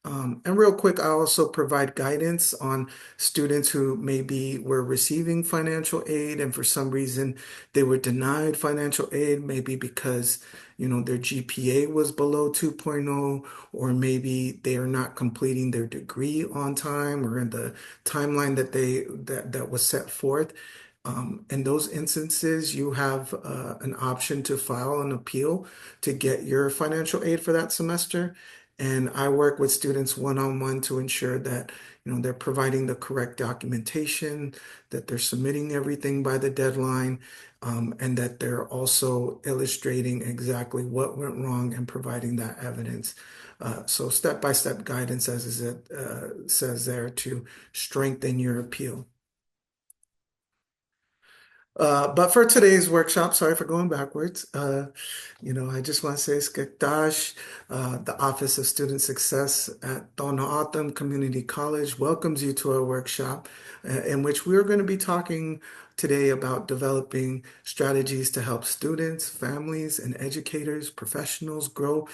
And real quick, I also provide guidance on students who maybe were receiving financial aid and for some reason they were denied financial aid, maybe because, their GPA was below 2.0, or maybe they are not completing their degree on time or in the timeline that was set forth. In those instances, you have an option to file an appeal to get your financial aid for that semester. And I work with students one-on-one to ensure that, they're providing the correct documentation, that they're submitting everything by the deadline, and that they're also illustrating exactly what went wrong and providing that evidence. So step-by-step guidance, as it says there, to strengthen your appeal. But for today's workshop, sorry for going backwards, I just want to say Skekdash, the Office of Student Success at Tohono Community College welcomes you to our workshop in which we're going to be talking today about developing strategies to help students, families, and educators, professionals grow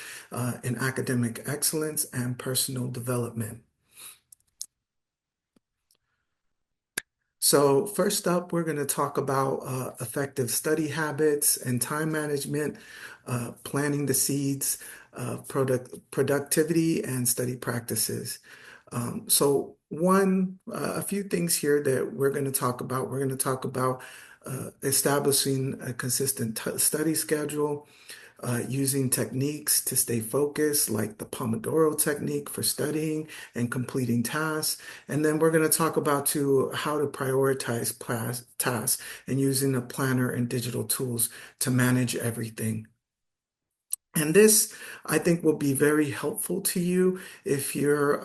in academic excellence and personal development. So first up, we're going to talk about effective study habits and time management, planting the seeds of productivity and study practices. So a few things here that we're going to talk about. We're going to talk about establishing a consistent study schedule, using techniques to stay focused, like the Pomodoro technique for studying and completing tasks. And then we're going to talk about too how to prioritize tasks and using a planner and digital tools to manage everything. And this, I think, will be very helpful to you if you're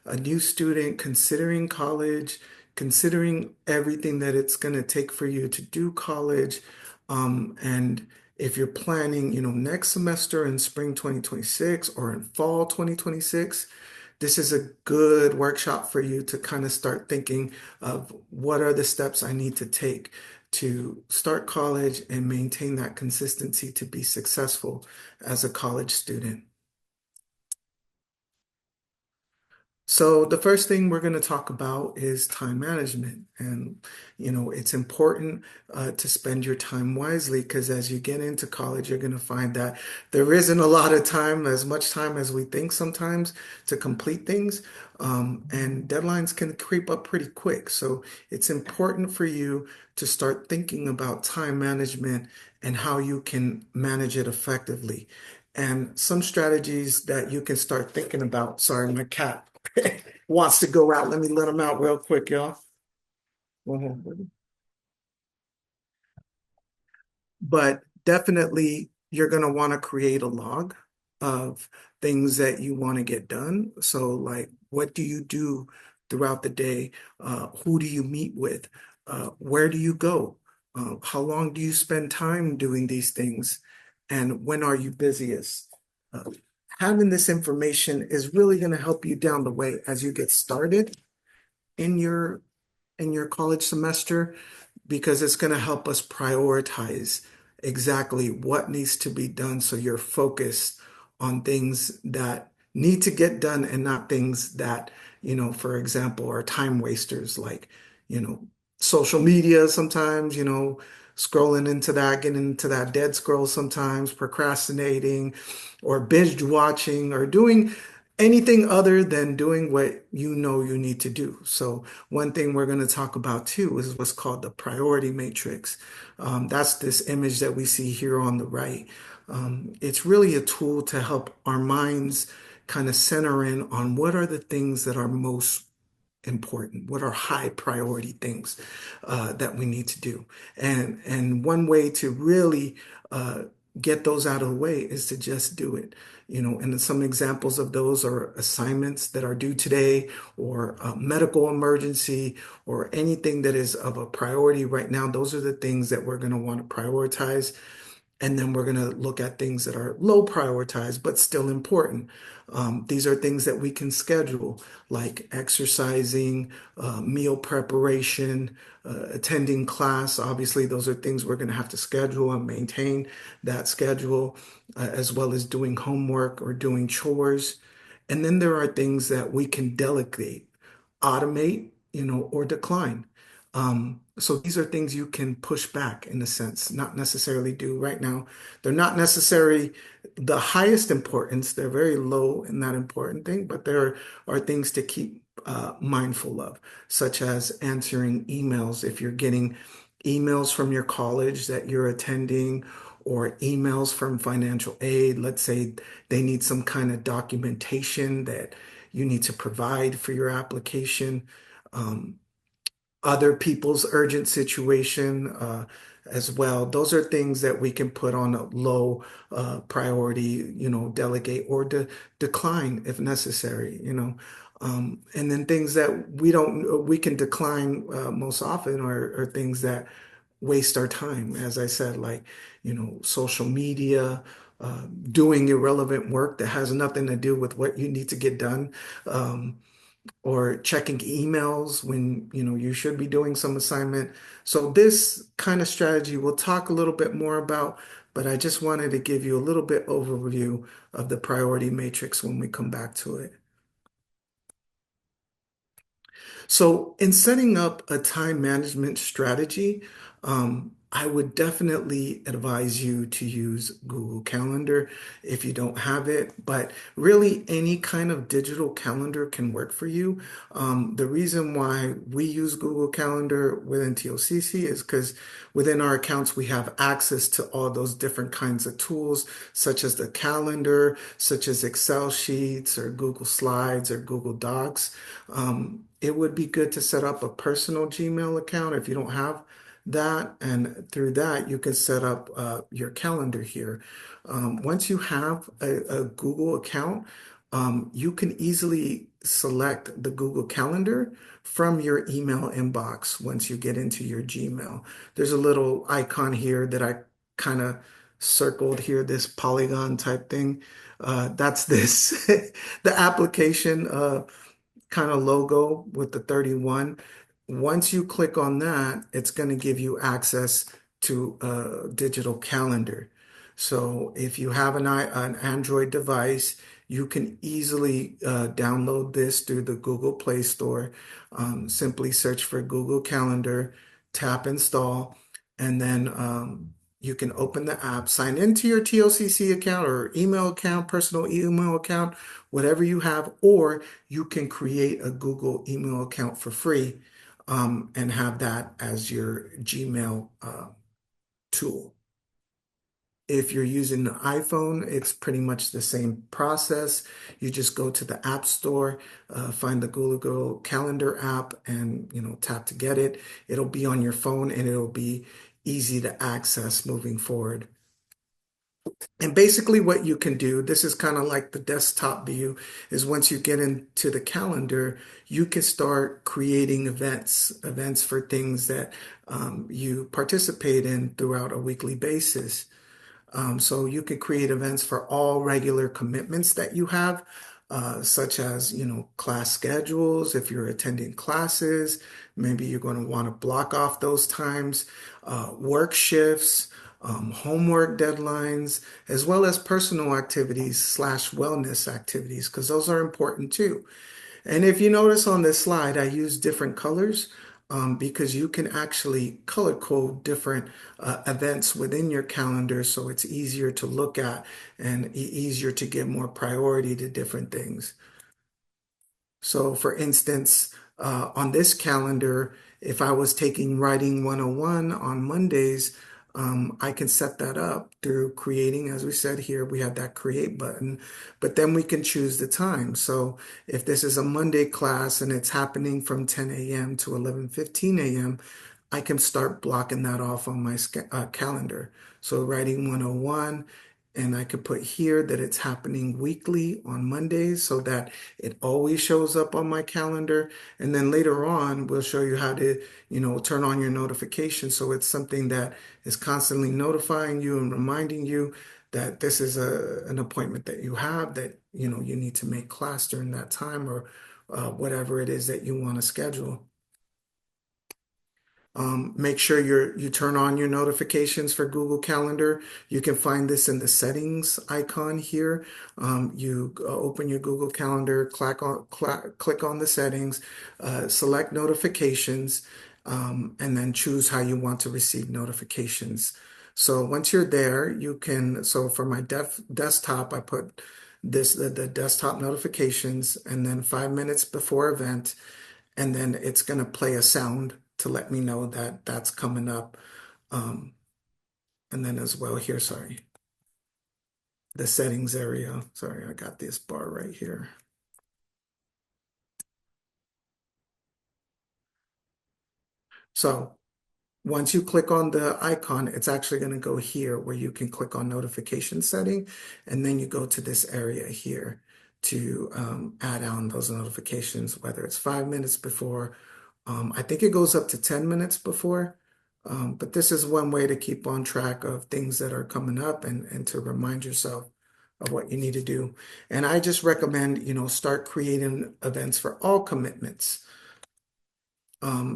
a new student considering college, considering everything that it's going to take for you to do college. And if you're planning, next semester in spring 2026 or in fall 2026, this is a good workshop for you to kind of start thinking of what are the steps I need to take to start college and maintain that consistency to be successful as a college student. So the first thing we're going to talk about is time management. And, it's important to spend your time wisely because as you get into college, you're going to find that there isn't a lot of time, as much time as we think sometimes to complete things. And deadlines can creep up pretty quick. So it's important for you to start thinking about time management and how you can manage it effectively. And some strategies that you can start thinking about. Sorry, my cat wants to go out. Let me let him out real quick, y'all. Go ahead, buddy. But definitely, you're going to want to create a log of things that you want to get done. So, like, what do you do throughout the day? Who do you meet with? Where do you go? How long do you spend time doing these things? And when are you busiest? Having this information is really going to help you down the way as you get started in your college semester, because it's going to help us prioritize exactly what needs to be done so you're focused on things that need to get done and not things that, for example, are time wasters, like, social media sometimes, scrolling into that, getting into that dead scroll sometimes, procrastinating or binge watching or doing anything other than doing what you need to do. So one thing we're going to talk about too is what's called the priority matrix. That's this image that we see here on the right. It's really a tool to help our minds kind of center in on what are the things that are most important, what are high priority things that we need to do. And one way to really get those out of the way is to just do it. And some examples of those are assignments that are due today, or a medical emergency, or anything that is of a priority right now. Those are the things that we're going to want to prioritize. And then we're going to look at things that are low prioritized, but still important. These are things that we can schedule, like exercising, meal preparation, attending class. Obviously, those are things we're going to have to schedule and maintain that schedule, as well as doing homework or doing chores. And then there are things that we can delegate, automate, or decline. So these are things you can push back in a sense, not necessarily do right now. They're not necessarily the highest importance. They're very low in that important thing, but there are things to keep mindful of, such as answering emails. If you're getting emails from your college that you're attending, or emails from financial aid, let's say they need some kind of documentation that you need to provide for your application. Um, Other people's urgent situation as well. Those are things that we can put on a low priority, delegate or decline if necessary. And then things that we can decline most often are things that waste our time, as I said, like, social media, doing irrelevant work that has nothing to do with what you need to get done. Um, or checking emails when you should be doing some assignment. So this kind of strategy we'll talk a little bit more about, but I just wanted to give you a little bit overview of the priority matrix when we come back to it. So in setting up a time management strategy, I would definitely advise you to use Google Calendar if you don't have it, but really any kind of digital calendar can work for you. The reason why we use Google Calendar within TOCC is because within our accounts, we have access to all those different kinds of tools, such as the calendar, such as Excel sheets or Google Slides or Google Docs. It would be good to set up a personal Gmail account if you don't have that, and through that you can set up your calendar here. Once you have a Google account, you can easily select the Google Calendar from your email inbox once you get into your Gmail. There's a little icon here that I kind of circled here, this polygon type thing. That's this, the application kind of logo with the 31. Once you click on that, it's going to give you access to a digital calendar. So if you have an Android device, you can easily download this through the Google Play Store. Simply search for Google Calendar, tap install, and then you can open the app, sign into your TOCC account or email account, personal email account, whatever you have, or you can create a Google email account for free and have that as your Gmail tool. If you're using an iPhone, it's pretty much the same process. You just go to the App Store, find the Google Calendar app, and tap to get it. It'll be on your phone, and it'll be easy to access moving forward. And basically what you can do, this is kind of like the desktop view, is once you get into the calendar, you can start creating events for things that you participate in throughout a weekly basis. So you could create events for all regular commitments that you have, such as, class schedules. If you're attending classes, maybe you're going to want to block off those times, work shifts, homework deadlines, as well as personal activities / wellness activities, because those are important too. And if you notice on this slide, I use different colors because you can actually color code different events within your calendar, so it's easier to look at and easier to give more priority to different things. So for instance, on this calendar, if I was taking Writing 101 on Mondays, I can set that up through creating, as we said here, we have that create button, but then we can choose the time. So if this is a Monday class and it's happening from 10 a.m. to 11:15 a.m., I can start blocking that off on my calendar. So writing 101, and I could put here that it's happening weekly on Mondays so that it always shows up on my calendar. And then later on, we'll show you how to, turn on your notifications so it's something that is constantly notifying you and reminding you that this is an appointment that you have that, you need to make class during that time or whatever it is that you want to schedule. Make sure you turn on your notifications for Google Calendar. You can find this in the settings icon here. You open your Google Calendar, click on the settings, select notifications, and then choose how you want to receive notifications. So once you're there, so for my desktop, I put the desktop notifications, and then 5 minutes before event, and then it's going to play a sound to let me know that that's coming up. Um, and then as well here, sorry, the settings area. Sorry, I got this bar right here. So once you click on the icon, it's actually going to go here where you can click on notification setting, and then you go to this area here to add on those notifications, whether it's 5 minutes before. I think it goes up to 10 minutes before, but this is one way to keep on track of things that are coming up and to remind yourself of what you need to do. And I just recommend, start creating events for all commitments.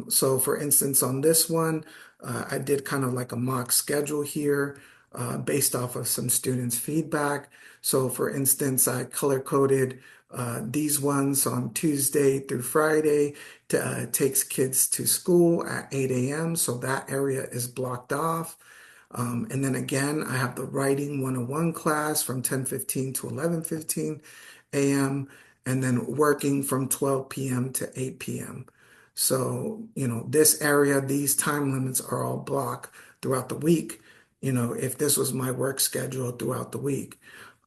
So for instance, on this one, I did kind of like a mock schedule here based off of some students' feedback. So for instance, I color coded these ones on Tuesday through Friday takes kids to school at 8 a.m. So that area is blocked off. And then again, I have the writing 101 class from 10:15 to 11:15 a.m. and then working from 12 p.m. to 8 p.m. So, this area, these time limits are all blocked throughout the week, if this was my work schedule throughout the week.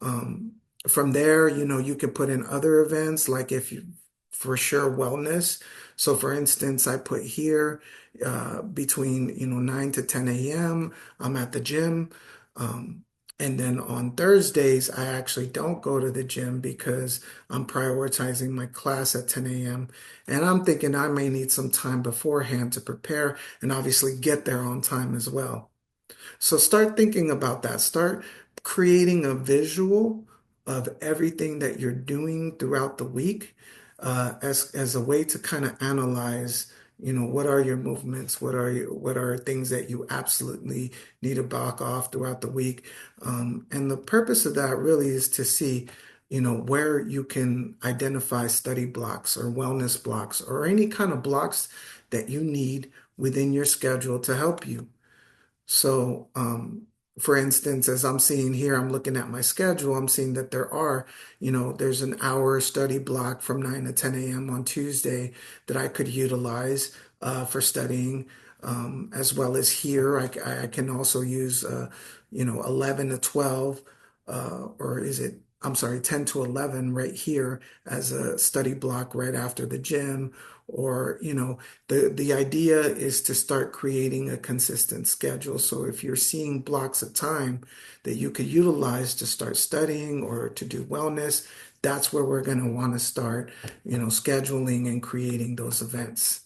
From there, you can put in other events like if you, for sure, wellness. So for instance, I put here between, 9 to 10 a.m., I'm at the gym. And then on Thursdays, I actually don't go to the gym because I'm prioritizing my class at 10 a.m. And I'm thinking I may need some time beforehand to prepare and obviously get there on time as well. So start thinking about that. Start creating a visual of everything that you're doing throughout the week as a way to kind of analyze, what are your movements? What are things that you absolutely need to block off throughout the week? And the purpose of that really is to see, where you can identify study blocks or wellness blocks or any kind of blocks that you need within your schedule to help you. So, for instance, as I'm seeing here, I'm looking at my schedule, I'm seeing that there's an hour study block from 9 to 10 a.m. on Tuesday that I could utilize for studying, as well as here. I can also use, 11 to 12, or I'm sorry, 10 to 11 right here as a study block right after the gym. Or, the idea is to start creating a consistent schedule. So if you're seeing blocks of time that you could utilize to start studying or to do wellness, that's where we're going to want to start, scheduling and creating those events.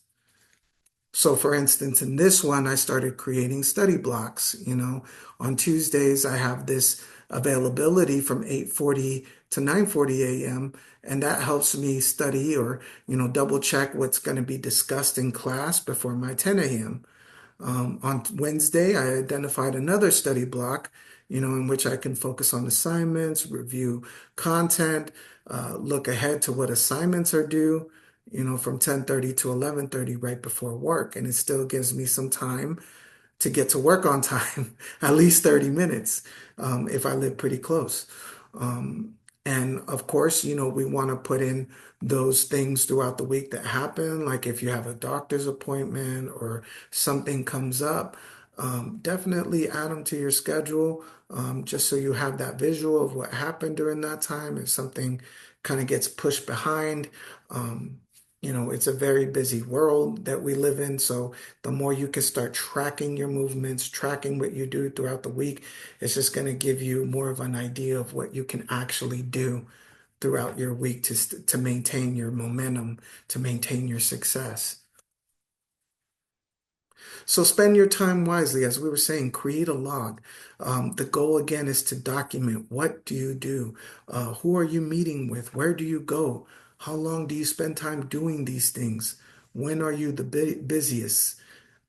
So for instance, in this one, I started creating study blocks. On Tuesdays, I have this availability from 8:40 to 9:40 a.m. And that helps me study or, double check what's going to be discussed in class before my 10 a.m. On Wednesday, I identified another study block, in which I can focus on assignments, review content, look ahead to what assignments are due, from 10:30 to 11:30 right before work. And it still gives me some time to get to work on time, at least 30 minutes, if I live pretty close. And of course, we want to put in those things throughout the week that happen, like if you have a doctor's appointment or something comes up, definitely add them to your schedule, just so you have that visual of what happened during that time. If something kind of gets pushed behind, It's a very busy world that we live in. So the more you can start tracking your movements, tracking what you do throughout the week, it's just going to give you more of an idea of what you can actually do throughout your week to maintain your momentum, to maintain your success. So spend your time wisely. As we were saying, create a log. The goal again is to document what do you do? Who are you meeting with? Where do you go? How long do you spend time doing these things? When are you the busiest?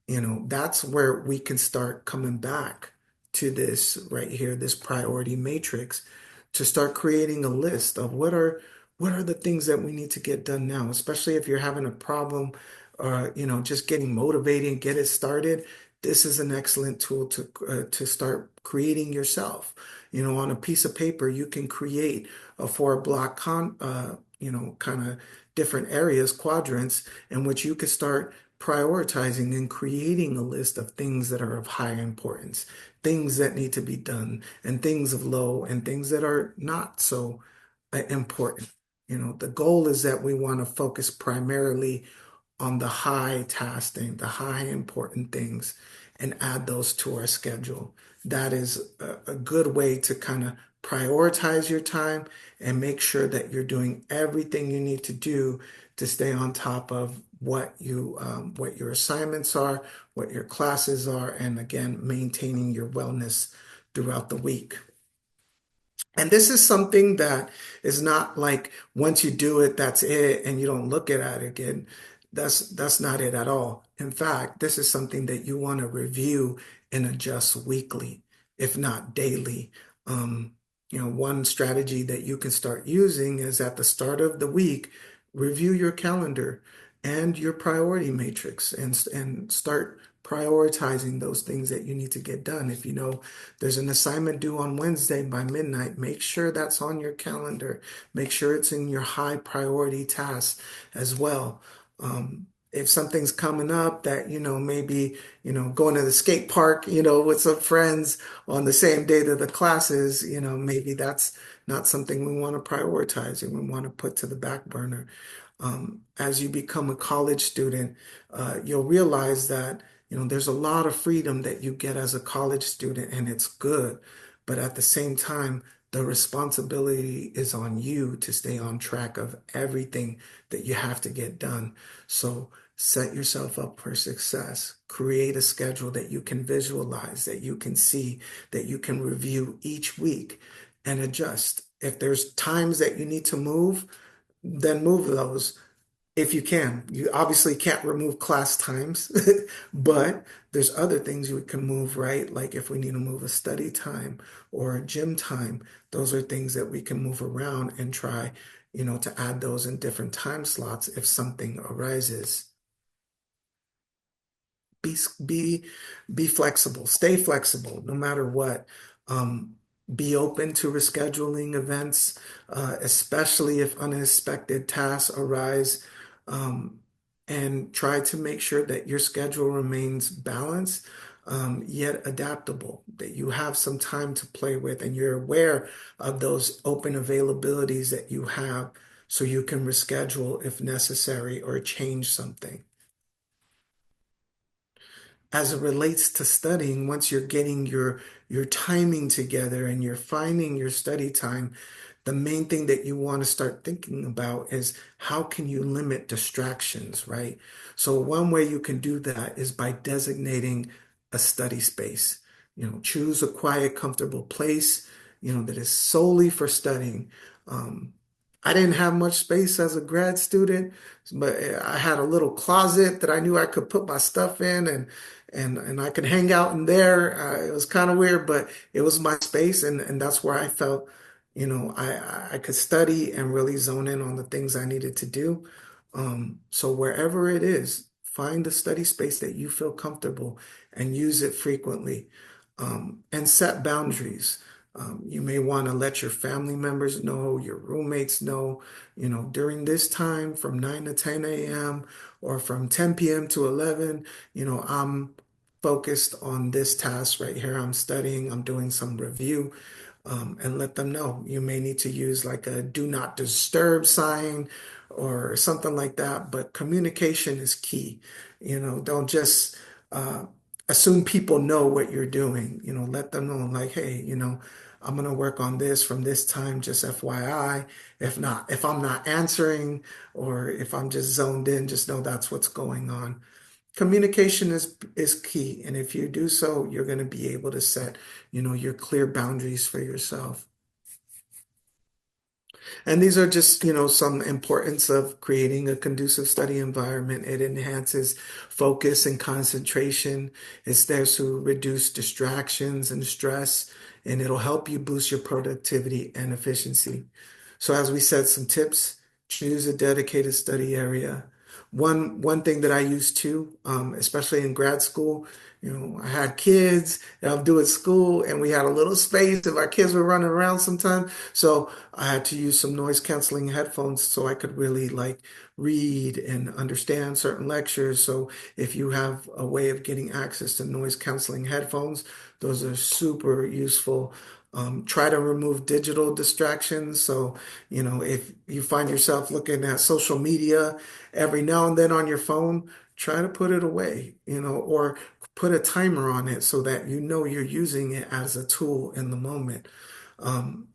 That's where we can start coming back to this right here, this priority matrix, to start creating a list of what are the things that we need to get done now, especially if you're having a problem or just getting motivated, get it started. This is an excellent tool to start creating yourself. On a piece of paper, you can create a 4 block kind of different areas, quadrants, in which you could start prioritizing and creating a list of things that are of high importance, things that need to be done, and things of low, and things that are not so important. The goal is that we want to focus primarily on the high tasking, the high important things, and add those to our schedule. That is a good way to kind of prioritize your time and make sure that you're doing everything you need to do to stay on top of what your assignments are, what your classes are, and again, maintaining your wellness throughout the week. And this is something that is not like once you do it, that's it, and you don't look at it again. That's not it at all. In fact, this is something that you want to review and adjust weekly, if not daily. One strategy that you can start using is at the start of the week, review your calendar and your priority matrix and start prioritizing those things that you need to get done. If you know there's an assignment due on Wednesday by midnight, make sure that's on your calendar. Make sure it's in your high priority tasks as well. If something's coming up that, maybe, going to the skate park, with some friends on the same day that the class is, maybe that's not something we want to prioritize and we want to put to the back burner. As you become a college student, you'll realize that, there's a lot of freedom that you get as a college student, and it's good. But at the same time, the responsibility is on you to stay on track of everything that you have to get done. So set yourself up for success. Create a schedule that you can visualize, that you can see, that you can review each week and adjust. If there's times that you need to move, then move those if you can. You obviously can't remove class times, but there's other things you can move, right? Like if we need to move a study time or a gym time, those are things that we can move around and try, to add those in different time slots if something arises. Be be be flexible. Stay flexible no matter what. Um, be open to rescheduling events, especially if unexpected tasks arise, um, and try to make sure that your schedule remains balanced, yet adaptable, that you have some time to play with and you're aware of those open availabilities that you have so you can reschedule if necessary or change something. As it relates to studying, once you're getting your timing together and you're finding your study time, the main thing that you want to start thinking about is how can you limit distractions, right? So one way you can do that is by designating a study space. Choose a quiet, comfortable place, that is solely for studying. I didn't have much space as a grad student, but I had a little closet that I knew I could put my stuff in and I could hang out in there. It was kind of weird, but it was my space and that's where I felt, I could study and really zone in on the things I needed to do. So wherever it is, find a study space that you feel comfortable and use it frequently. And set boundaries. You may want to let your family members know, your roommates know, during this time from 9 to 10 a.m. or from 10 p.m. to 11, I'm focused on this task right here. I'm studying, I'm doing some review, and let them know. You may need to use like a do not disturb sign or something like that. But communication is key. Don't just uh, assume people know what you're doing. Let them know, like, hey, I'm gonna work on this from this time, just FYI. If I'm not answering or if I'm just zoned in, just know that's what's going on. Communication is key, and if you do so, you're going to be able to set, your clear boundaries for yourself. And these are just, some importance of creating a conducive study environment. It enhances focus and concentration. It's there to reduce distractions and stress, and it'll help you boost your productivity and efficiency. So as we said, some tips: choose a dedicated study area. One thing that I used to, especially in grad school, I had kids that I'll do at school, and we had a little space, and our kids were running around sometimes. So I had to use some noise canceling headphones so I could really like read and understand certain lectures. So if you have a way of getting access to noise canceling headphones, those are super useful. Try to remove digital distractions. So, if you find yourself looking at social media every now and then on your phone, try to put it away, or put a timer on it so that you're using it as a tool in the moment.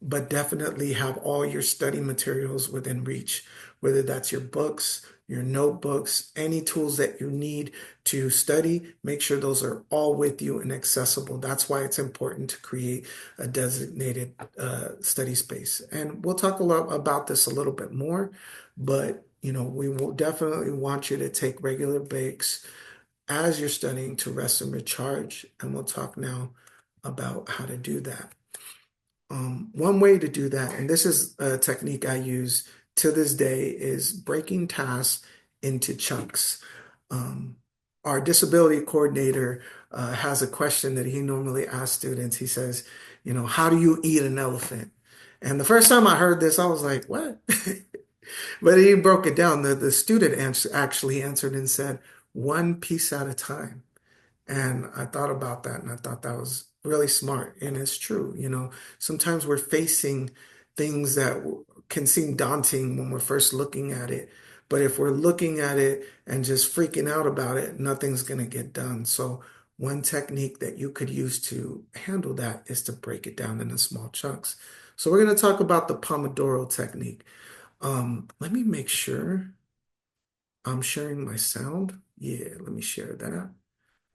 But definitely have all your study materials within reach, whether that's your books, your notebooks, any tools that you need to study, make sure those are all with you and accessible. That's why it's important to create a designated study space. And we'll talk a lot about this a little bit more, but we will definitely want you to take regular breaks as you're studying to rest and recharge. And we'll talk now about how to do that. One way to do that, and this is a technique I use to this day, is breaking tasks into chunks. Um, our disability coordinator has a question that he normally asks students. He says, how do you eat an elephant? And the first time I heard this, I was like, what? But he broke it down. The student actually answered and said, one piece at a time. And I thought about that and I thought that was really smart. And it's true, sometimes we're facing things that can seem daunting when we're first looking at it. But if we're looking at it and just freaking out about it, nothing's going to get done. So one technique that you could use to handle that is to break it down into small chunks. So we're going to talk about the Pomodoro technique. Let me make sure I'm sharing my sound. Yeah, let me share that.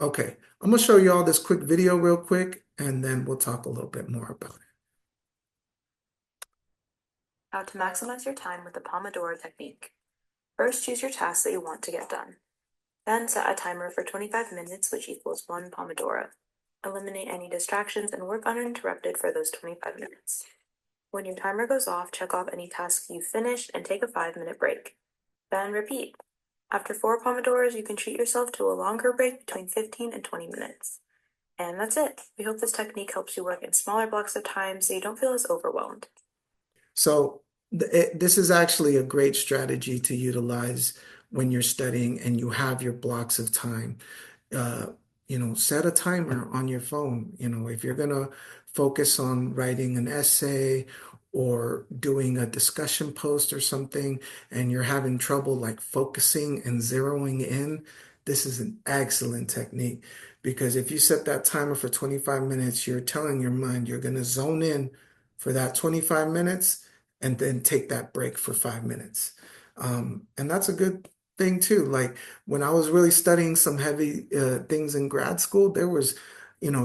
Okay, I'm gonna show you all this quick video real quick, and then we'll talk a little bit more about it. How to maximize your time with the Pomodoro technique. First, choose your tasks that you want to get done. Then set a timer for 25 minutes, which equals 1 Pomodoro. Eliminate any distractions and work uninterrupted for those 25 minutes. When your timer goes off, check off any tasks you've finished and take a 5-minute break. Then repeat. After 4 Pomodoros, you can treat yourself to a longer break between 15 and 20 minutes. And that's it. We hope this technique helps you work in smaller blocks of time so you don't feel as overwhelmed. So this is actually a great strategy to utilize when you're studying and you have your blocks of time. Uh, set a timer on your phone. If you're gonna focus on writing an essay or doing a discussion post or something, and you're having trouble like focusing and zeroing in, this is an excellent technique because if you set that timer for 25 minutes, you're telling your mind you're gonna zone in for that 25 minutes and then take that break for 5 minutes. And that's a good thing too. Like when I was really studying some heavy things in grad school, there was,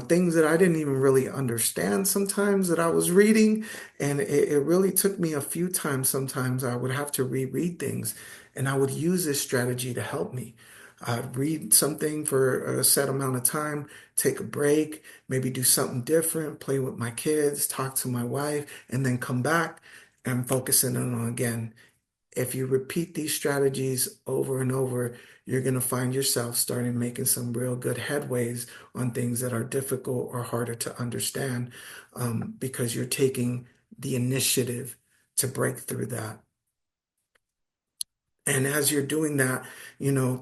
things that I didn't even really understand sometimes that I was reading. And it really took me a few times. Sometimes I would have to reread things and I would use this strategy to help me. I'd read something for a set amount of time, take a break, maybe do something different, play with my kids, talk to my wife, and then come back and focus in on again. If you repeat these strategies over and over, you're going to find yourself starting making some real good headways on things that are difficult or harder to understand because you're taking the initiative to break through that. And as you're doing that,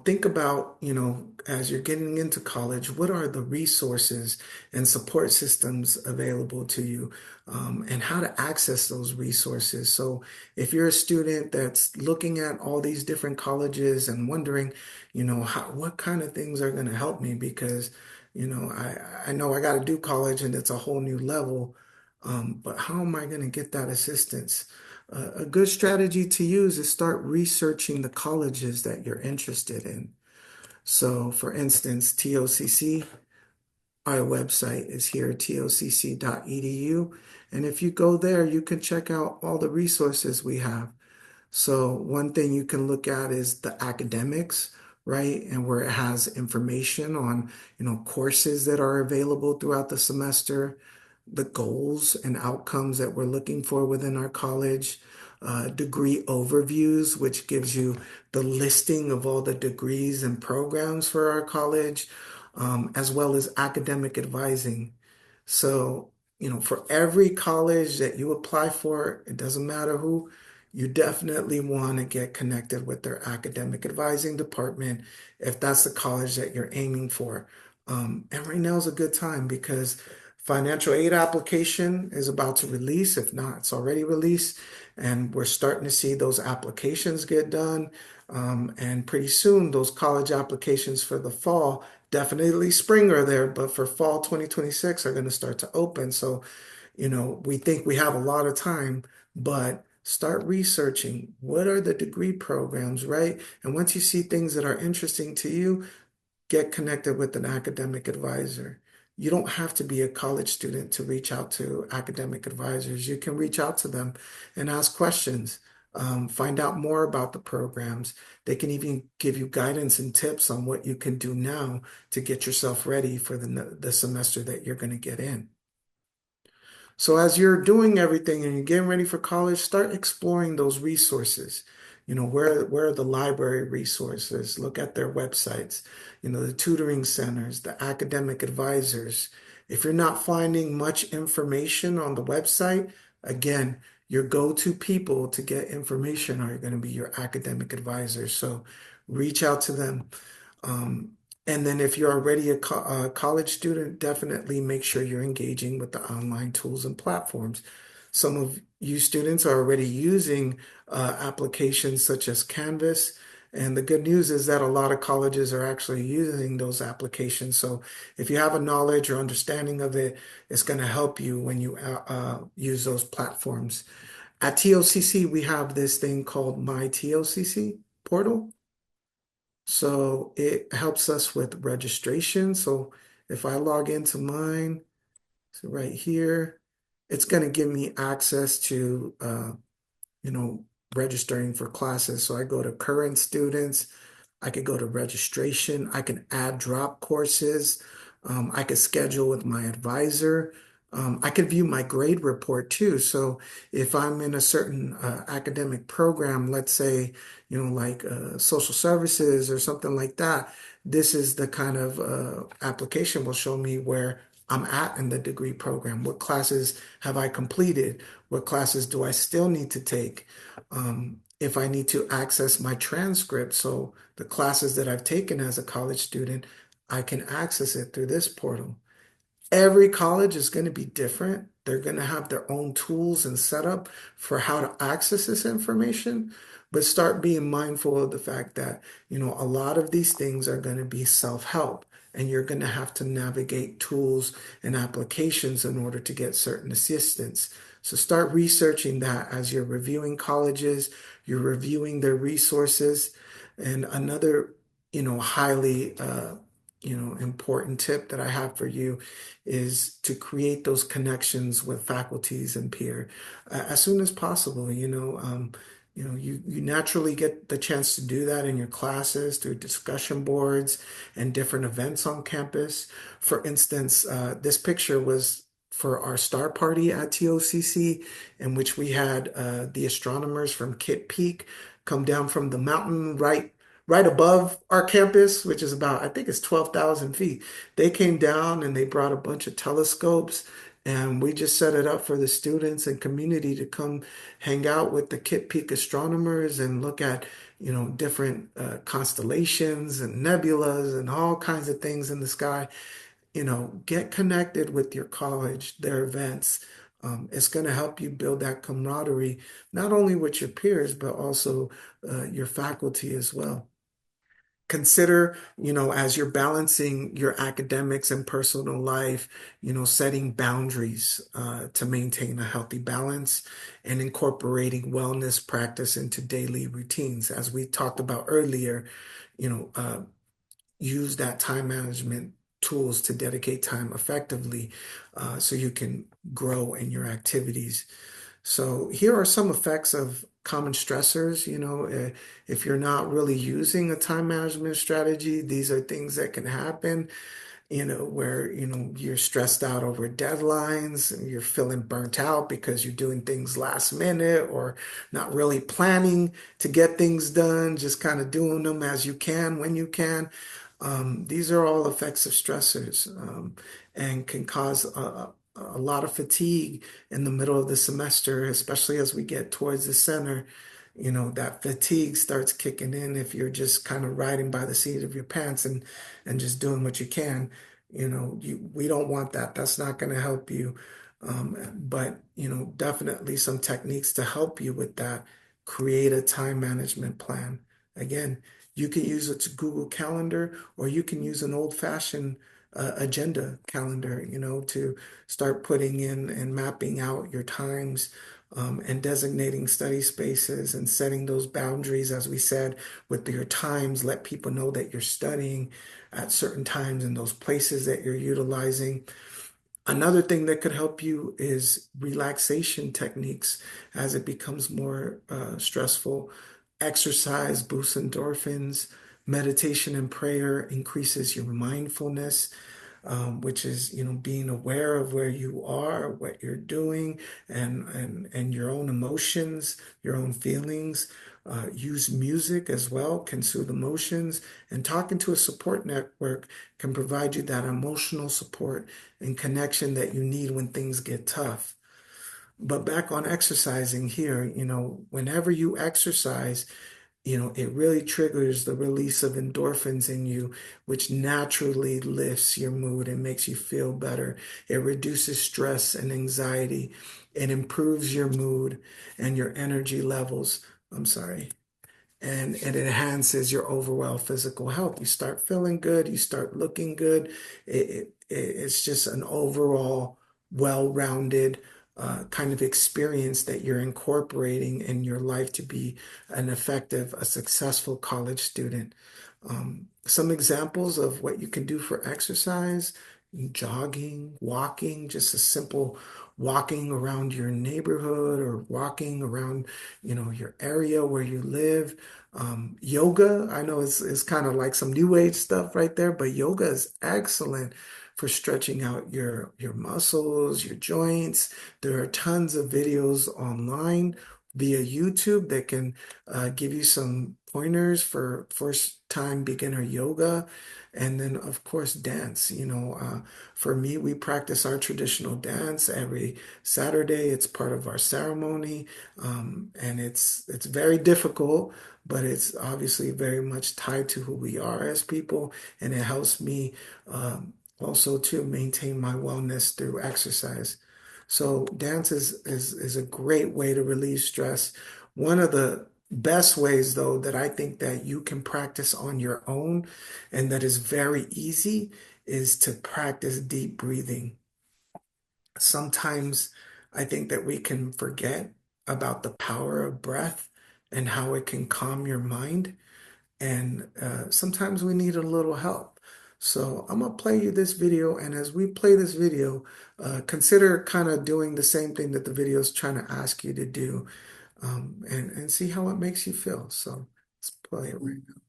think about, as you're getting into college, what are the resources and support systems available to you, and how to access those resources. So if you're a student that's looking at all these different colleges and wondering, what kind of things are going to help me because, I know I got to do college and it's a whole new level, but how am I going to get that assistance? A good strategy to use is start researching the colleges that you're interested in. So, for instance, TOCC, our website is here, tocc.edu. And if you go there, you can check out all the resources we have. So one thing you can look at is the academics, right? And where it has information on, courses that are available throughout the semester, the goals and outcomes that we're looking for within our college, degree overviews, which gives you the listing of all the degrees and programs for our college, as well as academic advising. So, for every college that you apply for, it doesn't matter who, you definitely want to get connected with their academic advising department if that's the college that you're aiming for. And right now is a good time because financial aid application is about to release. If not, it's already released. And we're starting to see those applications get done. And pretty soon, those college applications for the fall, definitely spring are there, but for fall 2026 are going to start to open. So, we think we have a lot of time, but start researching what are the degree programs, right? And once you see things that are interesting to you, get connected with an academic advisor. You don't have to be a college student to reach out to academic advisors. You can reach out to them and ask questions, find out more about the programs. They can even give you guidance and tips on what you can do now to get yourself ready for the semester that you're going to get in. So as you're doing everything and you're getting ready for college, start exploring those resources. Where are the library resources? Look at their websites, the tutoring centers, the academic advisors. If you're not finding much information on the website, again, your go-to people to get information are going to be your academic advisors. So reach out to them. Um, and then if you're already a college student, definitely make sure you're engaging with the online tools and platforms. Some of you students are already using applications such as Canvas. And the good news is that a lot of colleges are actually using those applications. So if you have a knowledge or understanding of it, it's going to help you when you use those platforms. At TOCC, we have this thing called My TOCC portal. So it helps us with registration. So if I log into mine, so right here, it's going to give me access to, you know, registering for classes. So I go to current students, I could go to registration, I can add drop courses, I could schedule with my advisor. I could view my grade report too. So if I'm in a certain academic program, let's say, like social services or something like that, this is the kind of application will show me where I'm at in the degree program. What classes have I completed? What classes do I still need to take? If I need to access my transcript, so the classes that I've taken as a college student, I can access it through this portal. Every college is going to be different. They're going to have their own tools and setup for how to access this information, but start being mindful of the fact that, a lot of these things are going to be self-help, and you're going to have to navigate tools and applications in order to get certain assistance. So start researching that as you're reviewing colleges, you're reviewing their resources. And another, highly, important tip that I have for you is to create those connections with faculties and peer as soon as possible. You naturally get the chance to do that in your classes through discussion boards and different events on campus. For instance, this picture was for our star party at TOCC, in which we had the astronomers from Kitt Peak come down from the mountain right above our campus, which is about, I think it's 12,000 feet. They came down and they brought a bunch of telescopes And we just set it up for the students and community to come hang out with the Kit Peak astronomers and look at, different constellations and nebulas and all kinds of things in the sky. Get connected with your college, their events. It's going to help you build that camaraderie, not only with your peers, but also your faculty as well. Consider, as you're balancing your academics and personal life, setting boundaries to maintain a healthy balance and incorporating wellness practice into daily routines. As we talked about earlier, you know, uh, use that time management tools to dedicate time effectively so you can grow in your activities. So here are some effects of common stressors. If you're not really using a time management strategy, these are things that can happen, where, you're stressed out over deadlines and you're feeling burnt out because you're doing things last minute or not really planning to get things done, just kind of doing them as you can when you can. These are all effects of stressors, and can cause a lot of fatigue in the middle of the semester, especially as we get towards the center. That fatigue starts kicking in if you're just kind of riding by the seat of your pants and just doing what you can. We don't want that. That's not going to help you. But, definitely some techniques to help you with that. Create a time management plan. Again, you can use it to Google Calendar, or you can use an old-fashioned agenda calendar, to start putting in and mapping out your times, and designating study spaces and setting those boundaries, as we said, with your times. Let people know that you're studying at certain times in those places that you're utilizing. Another thing that could help you is relaxation techniques as it becomes more stressful. Exercise boosts endorphins. Meditation and prayer increases your mindfulness, which is, being aware of where you are, what you're doing, and your own emotions, your own feelings. Use music as well, can soothe emotions, and talking to a support network can provide you that emotional support and connection that you need when things get tough. But back on exercising here, whenever you exercise, it really triggers the release of endorphins in you, which naturally lifts your mood and makes you feel better. It reduces stress and anxiety. It improves your mood and your energy levels. I'm sorry. And it enhances your overall physical health. You start feeling good, you start looking good. It's just an overall well-rounded kind of experience that you're incorporating in your life to be an effective, a successful college student. Some examples of what you can do for exercise: jogging, walking, just a simple walking around your neighborhood or walking around, your area where you live. Yoga, I know it's kind of like some new age stuff right there, but yoga is excellent for stretching out your muscles, your joints. There are tons of videos online via YouTube that can give you some pointers for first time beginner yoga. And then, of course, dance. For me, we practice our traditional dance every Saturday. It's part of our ceremony, and it's very difficult, but it's obviously very much tied to who we are as people, and it helps me also to maintain my wellness through exercise. So dance is a great way to relieve stress. One of the best ways, though, that I think that you can practice on your own and that is very easy is to practice deep breathing. Sometimes I think that we can forget about the power of breath and how it can calm your mind. And sometimes we need a little help. So I'm gonna play you this video, and as we play this video, consider kind of doing the same thing that the video is trying to ask you to do, and see how it makes you feel. So let's play it right now.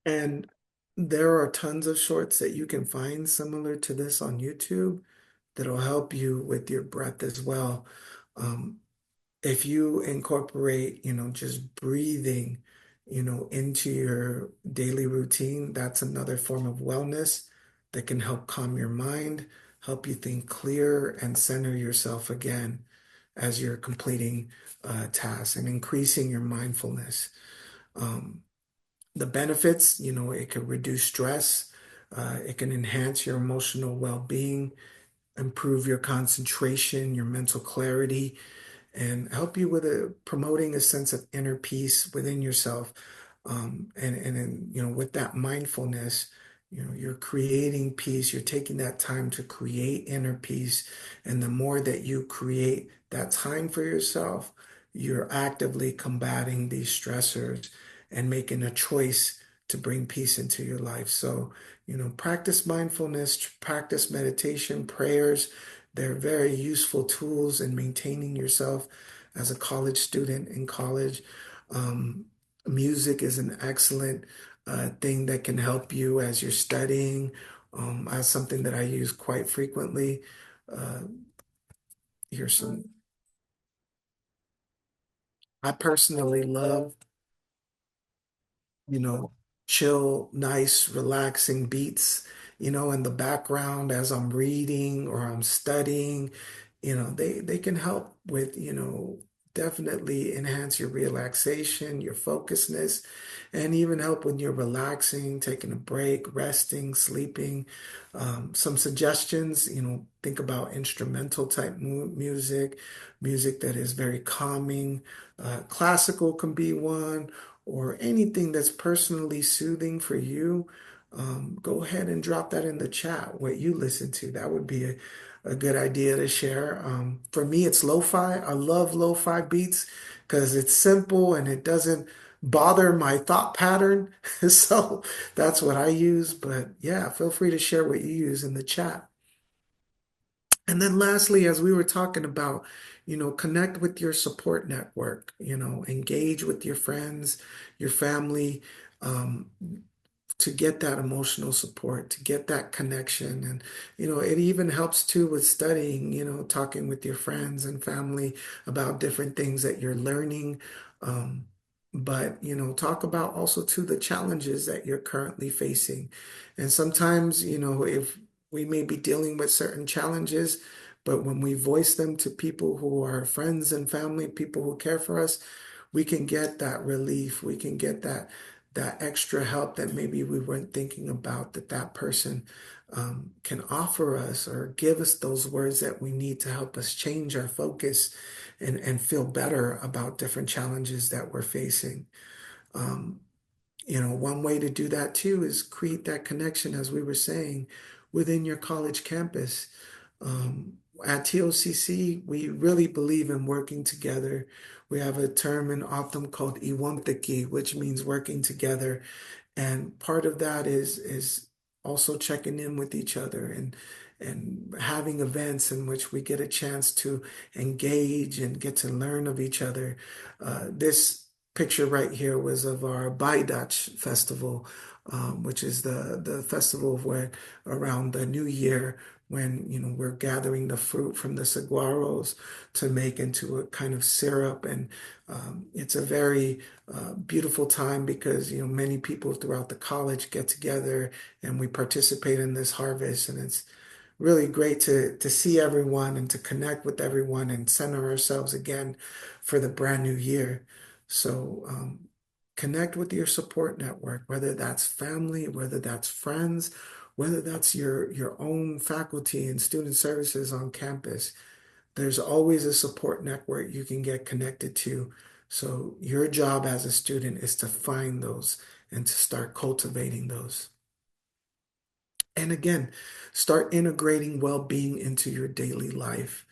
And there are tons of shorts that you can find similar to this on YouTube that'll help you with your breath as well. Um, if you incorporate, just breathing, into your daily routine, that's another form of wellness that can help calm your mind, help you think clear, and center yourself again as you're completing tasks and increasing your mindfulness. Um, the benefits, it can reduce stress, it can enhance your emotional well-being, improve your concentration, your mental clarity, and help you with promoting a sense of inner peace within yourself. And with that mindfulness, you're creating peace. You're taking that time to create inner peace. And the more that you create that time for yourself, you're actively combating these stressors and making a choice to bring peace into your life. So, practice mindfulness, practice meditation, prayers. They're very useful tools in maintaining yourself as a college student in college. Um, Music is an excellent thing that can help you as you're studying. As something that I use quite frequently. Uh, Here's some. I personally love, you know, chill, nice, relaxing beats, in the background as I'm reading or I'm studying. They can help with, definitely enhance your relaxation, your focusedness, and even help when you're relaxing, taking a break, resting, sleeping. Some suggestions, think about instrumental type music, music that is very calming. Classical can be one, or anything that's personally soothing for you. Go ahead and drop that in the chat, what you listen to. That would be a good idea to share. For me, it's lo-fi. I love lo-fi beats because it's simple and it doesn't bother my thought pattern. So that's what I use. But yeah, feel free to share what you use in the chat. And then lastly, as we were talking about, connect with your support network, engage with your friends, your family, um, to get that emotional support, to get that connection. And, it even helps too with studying, talking with your friends and family about different things that you're learning. Um, but, talk about also too the challenges that you're currently facing. And sometimes, if we may be dealing with certain challenges, but when we voice them to people who are friends and family, people who care for us, we can get that relief. We can get that extra help that maybe we weren't thinking about, that person can offer us or give us those words that we need to help us change our focus and feel better about different challenges that we're facing. Um, One way to do that too is create that connection, as we were saying, within your college campus. Um, at TOCC, we really believe in working together. We have a term in Optum called Iwantiki, which means working together. And part of that is also checking in with each other and having events in which we get a chance to engage and get to learn of each other. This picture right here was of our Baidach festival, which is the festival where around the New Year when we're gathering the fruit from the saguaros to make into a kind of syrup, and it's a very beautiful time because many people throughout the college get together and we participate in this harvest, and it's really great to see everyone and to connect with everyone and center ourselves again for the brand new year. So connect with your support network, whether that's family, whether that's friends, whether that's your own faculty and student services on campus. There's always a support network you can get connected to. So your job as a student is to find those and to start cultivating those. And again, start integrating well-being into your daily life.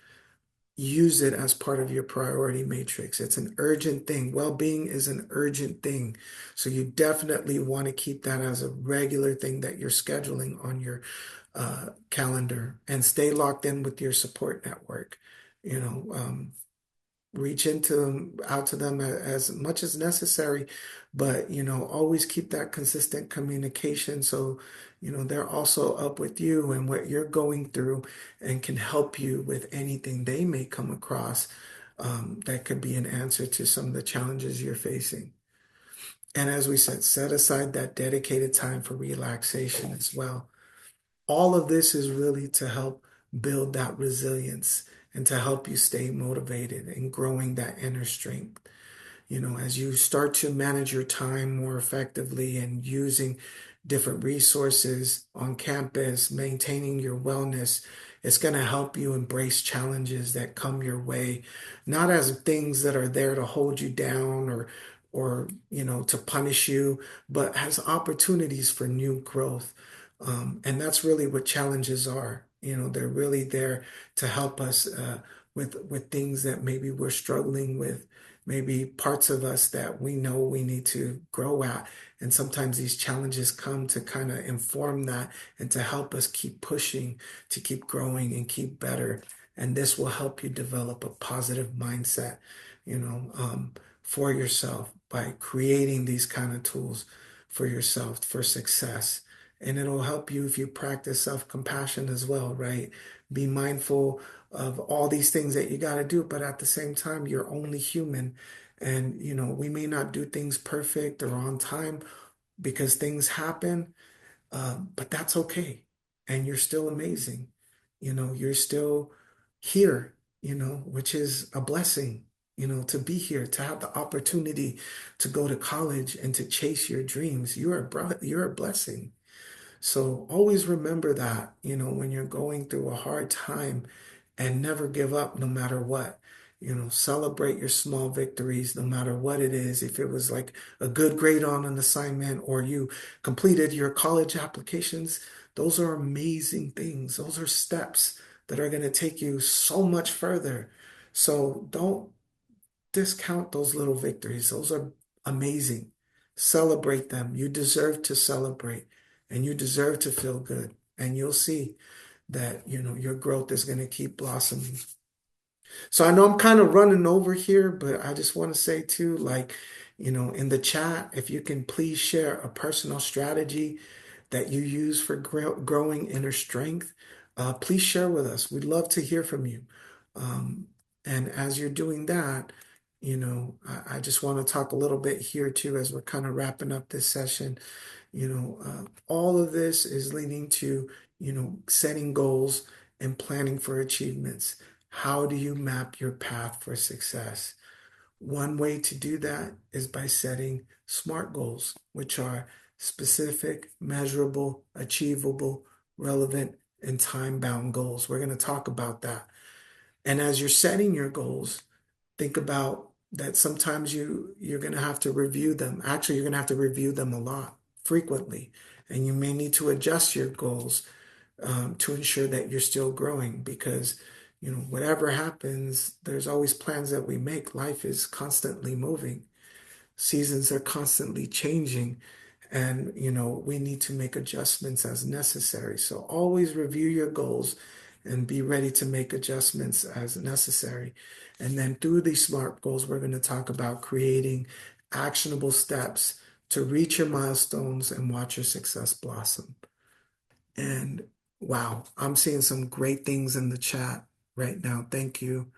Use it as part of your priority matrix. It's an urgent thing. Well-being is an urgent thing. So you definitely want to keep that as a regular thing that you're scheduling on your calendar, and stay locked in with your support network. You know, reach into them, out to them as much as necessary, but always keep that consistent communication so they're also up with you and what you're going through and can help you with anything they may come across that could be an answer to some of the challenges you're facing. And as we said, set aside that dedicated time for relaxation as well. All of this is really to help build that resilience and to help you stay motivated and growing that inner strength. As you start to manage your time more effectively and using different resources on campus, maintaining your wellness, it's going to help you embrace challenges that come your way, not as things that are there to hold you down or to punish you, but as opportunities for new growth. And that's really what challenges are. They're really there to help us with things that maybe we're struggling with, maybe parts of us that we know we need to grow at. And sometimes these challenges come to kind of inform that and to help us keep pushing, to keep growing and keep better. And this will help you develop a positive mindset, for yourself by creating these kind of tools for yourself for success. And it'll help you if you practice self-compassion as well, right? Be mindful of all these things that you got to do, but at the same time, you're only human. And, we may not do things perfect or on time because things happen, but that's okay. And you're still amazing. You're still here, which is a blessing, to be here, to have the opportunity to go to college and to chase your dreams. You're a blessing. So always remember that, when you're going through a hard time and never give up no matter what. Celebrate your small victories no matter what it is. If it was like a good grade on an assignment or you completed your college applications, those are amazing things. Those are steps that are going to take you so much further. So don't discount those little victories. Those are amazing. Celebrate them. You deserve to celebrate and you deserve to feel good. And you'll see that, your growth is going to keep blossoming. So I know I'm kind of running over here, but I just want to say too, like, in the chat, if you can please share a personal strategy that you use for growing inner strength, please share with us. We'd love to hear from you. Um, and as you're doing that, I just want to talk a little bit here too, as we're kind of wrapping up this session. All of this is leading to, setting goals and planning for achievements. How do you map your path for success? One way to do that is by setting SMART goals, which are specific, measurable, achievable, relevant, and time-bound goals. We're going to talk about that. And as you're setting your goals, think about that sometimes you're going to have to review them. Actually, you're going to have to review them a lot, frequently. And you may need to adjust your goals to ensure that you're still growing because, whatever happens, there's always plans that we make. Life is constantly moving. Seasons are constantly changing. And, we need to make adjustments as necessary. So always review your goals and be ready to make adjustments as necessary. And then through these SMART goals, we're going to talk about creating actionable steps to reach your milestones and watch your success blossom. And wow, I'm seeing some great things in the chat right now. Thank you.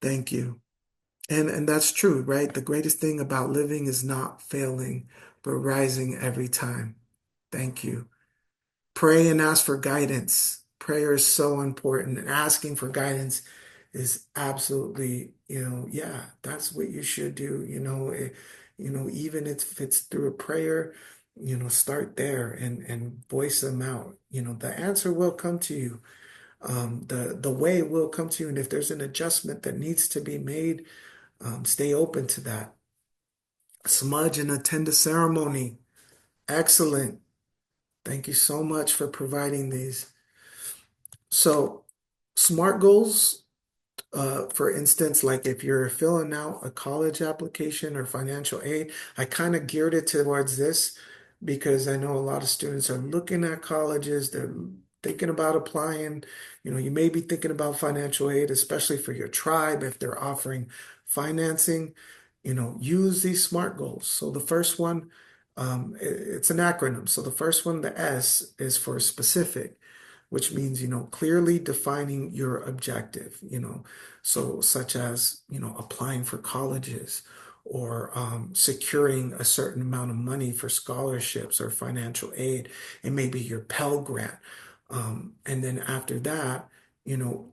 Thank you. And that's true, right? The greatest thing about living is not failing, but rising every time. Thank you. Pray and ask for guidance. Prayer is so important. And asking for guidance is absolutely, yeah, that's what you should do. Even if it's through a prayer, start there and voice them out. The answer will come to you. The way will come to you. And if there's an adjustment that needs to be made, stay open to that. Smudge and attend a ceremony. Excellent. Thank you so much for providing these. So, SMART goals, for instance, like if you're filling out a college application or financial aid, I kind of geared it towards this because I know a lot of students are looking at colleges, they're thinking about applying, you may be thinking about financial aid, especially for your tribe if they're offering financing, use these SMART goals. So the first one, it's an acronym. So the first one, the S, is for specific, which means, clearly defining your objective, so such as, applying for colleges or securing a certain amount of money for scholarships or financial aid, and maybe your Pell Grant. And then after that,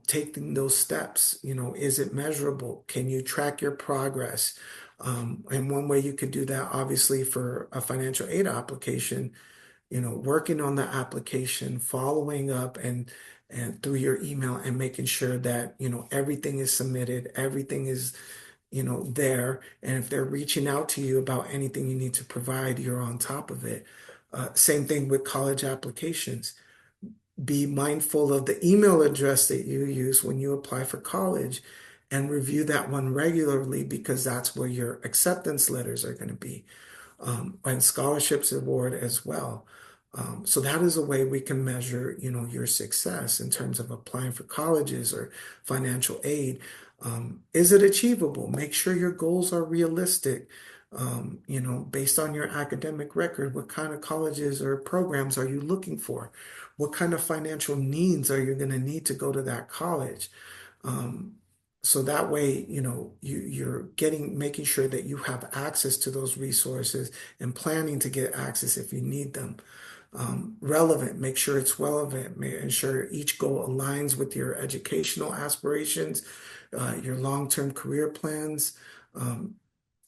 taking those steps, is it measurable? Can you track your progress? And one way you could do that, obviously, for a financial aid application, working on the application, following up and through your email and making sure that, everything is submitted, everything is, there. And if they're reaching out to you about anything you need to provide, you're on top of it. Same thing with college applications. Be mindful of the email address that you use when you apply for college and review that one regularly because that's where your acceptance letters are going to be, and scholarships award as well. So that is a way we can measure, your success in terms of applying for colleges or financial aid. Is it achievable? Make sure your goals are realistic. Based on your academic record, what kind of colleges or programs are you looking for? What kind of financial needs are you going to need to go to that college? Um, so that way, you're making sure that you have access to those resources and planning to get access if you need them. Relevant, make sure it's relevant, make sure each goal aligns with your educational aspirations, your long-term career plans.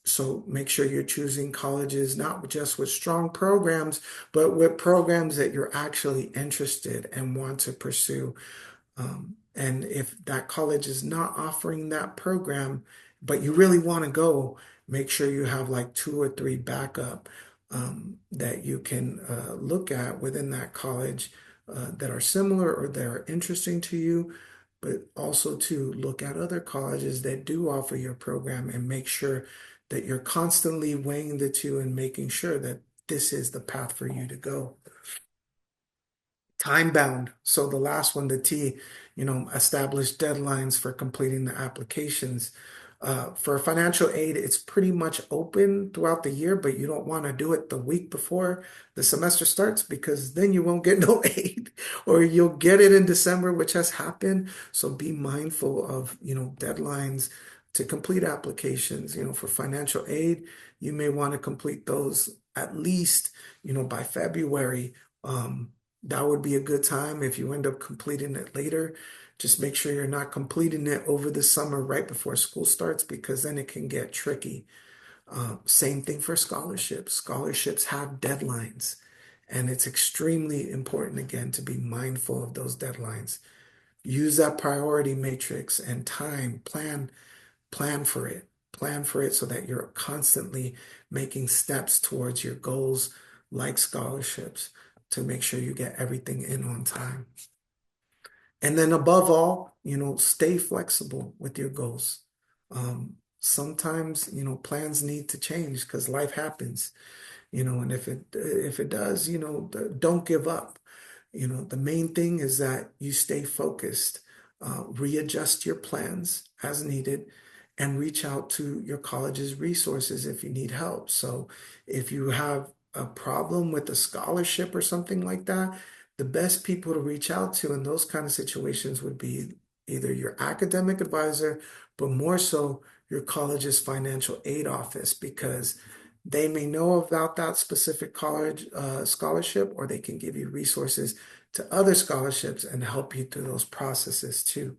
So make sure you're choosing colleges not just with strong programs, but with programs that you're actually interested and want to pursue. And if that college is not offering that program, but you really want to go, make sure you have like two or three backup that you can look at within that college that are similar or that are interesting to you, but also to look at other colleges that do offer your program and make sure that you're constantly weighing the two and making sure that this is the path for you to go. Time bound. So the last one, the T, establish deadlines for completing the applications. For financial aid, it's pretty much open throughout the year, but you don't want to do it the week before the semester starts because then you won't get no aid, or you'll get it in December, which has happened. So be mindful of, deadlines to complete applications. For financial aid, you may want to complete those at least, by February. That would be a good time. If you end up completing it later, just make sure you're not completing it over the summer right before school starts because then it can get tricky. Same thing for scholarships. Scholarships have deadlines, and it's extremely important, again, to be mindful of those deadlines. Use that priority matrix and plan for it. Plan for it so that you're constantly making steps towards your goals like scholarships to make sure you get everything in on time. And then above all, stay flexible with your goals. Sometimes, plans need to change because life happens, and if it does, don't give up. The main thing is that you stay focused, readjust your plans as needed, and reach out to your college's resources if you need help. So if you have a problem with a scholarship or something like that, the best people to reach out to in those kind of situations would be either your academic advisor, but more so your college's financial aid office, because they may know about that specific college scholarship, or they can give you resources to other scholarships and help you through those processes too.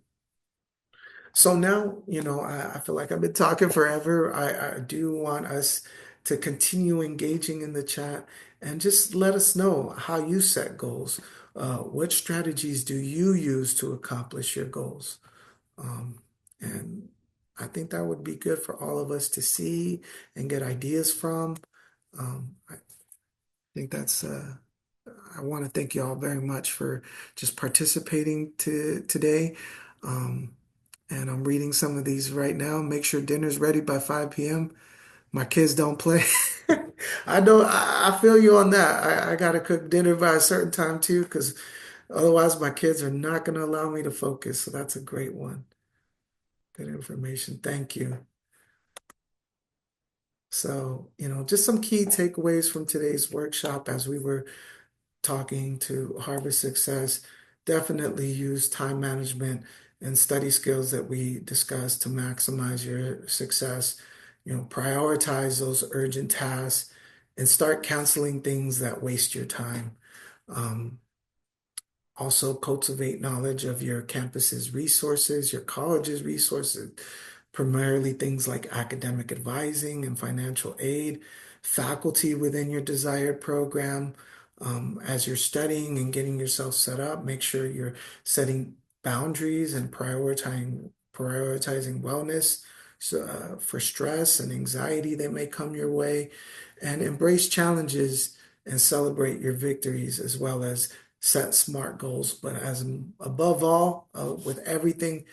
So now, I feel like I've been talking forever. I do want us to continue engaging in the chat and just let us know how you set goals. What strategies do you use to accomplish your goals? And I think that would be good for all of us to see and get ideas from. I think I want to thank you all very much for just participating today. And I'm reading some of these right now. Make sure dinner's ready by 5 p.m. My kids don't play. I know I feel you on that. I gotta cook dinner by a certain time too, because Otherwise, my kids are not going to allow me to focus. So that's a great one. Good information. Thank you. So, just some key takeaways from today's workshop as we were talking to harvest success. Definitely use time management and study skills that we discussed to maximize your success. Prioritize those urgent tasks and start canceling things that waste your time. Um, Also, cultivate knowledge of your campus's resources, your college's resources, primarily things like academic advising and financial aid, faculty within your desired program. As you're studying and getting yourself set up, make sure you're setting boundaries and prioritizing wellness for stress and anxiety that may come your way, and embrace challenges and celebrate your victories as well as set smart goals. But as above all, with everything,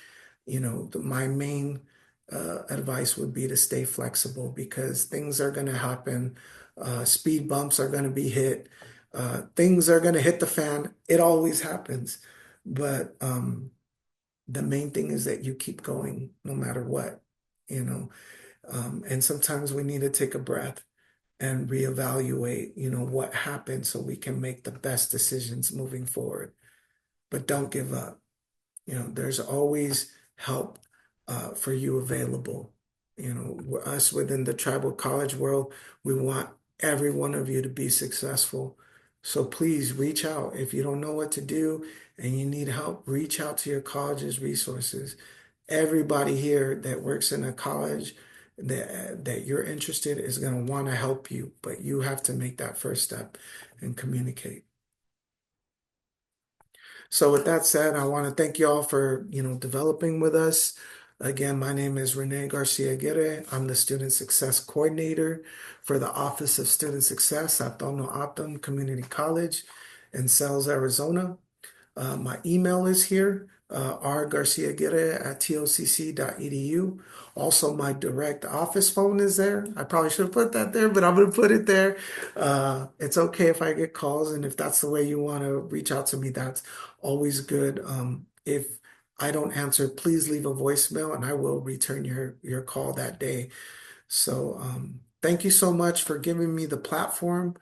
my main advice would be to stay flexible because things are going to happen. Speed bumps are going to be hit. Things are going to hit the fan. It always happens. But the main thing is that you keep going no matter what, you know. And sometimes we need to take a breath and reevaluate, what happened so we can make the best decisions moving forward. But don't give up. There's always help for you available. Us within the tribal college world, we want every one of you to be successful. So please reach out. If you don't know what to do and you need help, reach out to your college's resources. Everybody here that works in a college that you're interested is going to want to help you, but you have to make that first step and communicate. So with that said, I want to thank you all for, developing with us. Again, my name is Rene Garcia Aguirre. I'm the Student Success Coordinator for the Office of Student Success at Tohono Community College in Sells, Arizona. My email is here, rgarciaaguirre@tocc.edu. Also, my direct office phone is there. I probably should have put that there, but I'm going to put it there. It's okay if I get calls, and if that's the way you want to reach out to me, that's always good. If I don't answer, please leave a voicemail, and I will return your call that day. So thank you so much for giving me the platform.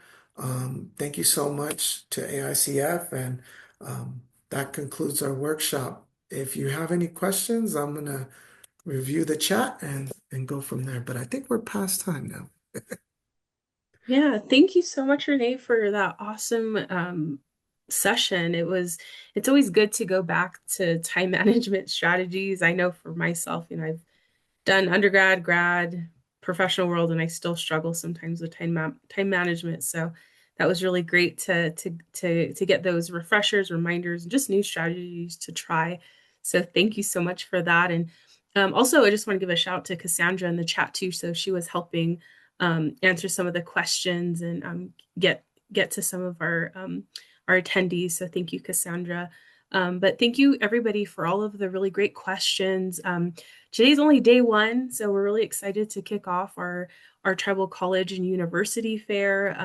Thank you so much to AICF, and that concludes our workshop. If you have any questions, I'm going to review the chat and go from there. But I think we're past time now. Yeah, thank you so much, Renee, for that awesome session. It's always good to go back to time management strategies. I know for myself, I've done undergrad, grad, professional world, and I still struggle sometimes with time management. So that was really great to get those refreshers, reminders, and just new strategies to try. So thank you so much for that. And also, I just want to give a shout to Cassandra in the chat too. So she was helping answer some of the questions and get to some of our attendees. So thank you, Cassandra. But thank you everybody for all of the really great questions. Today's only day one, so we're really excited to kick off our tribal college and university fair.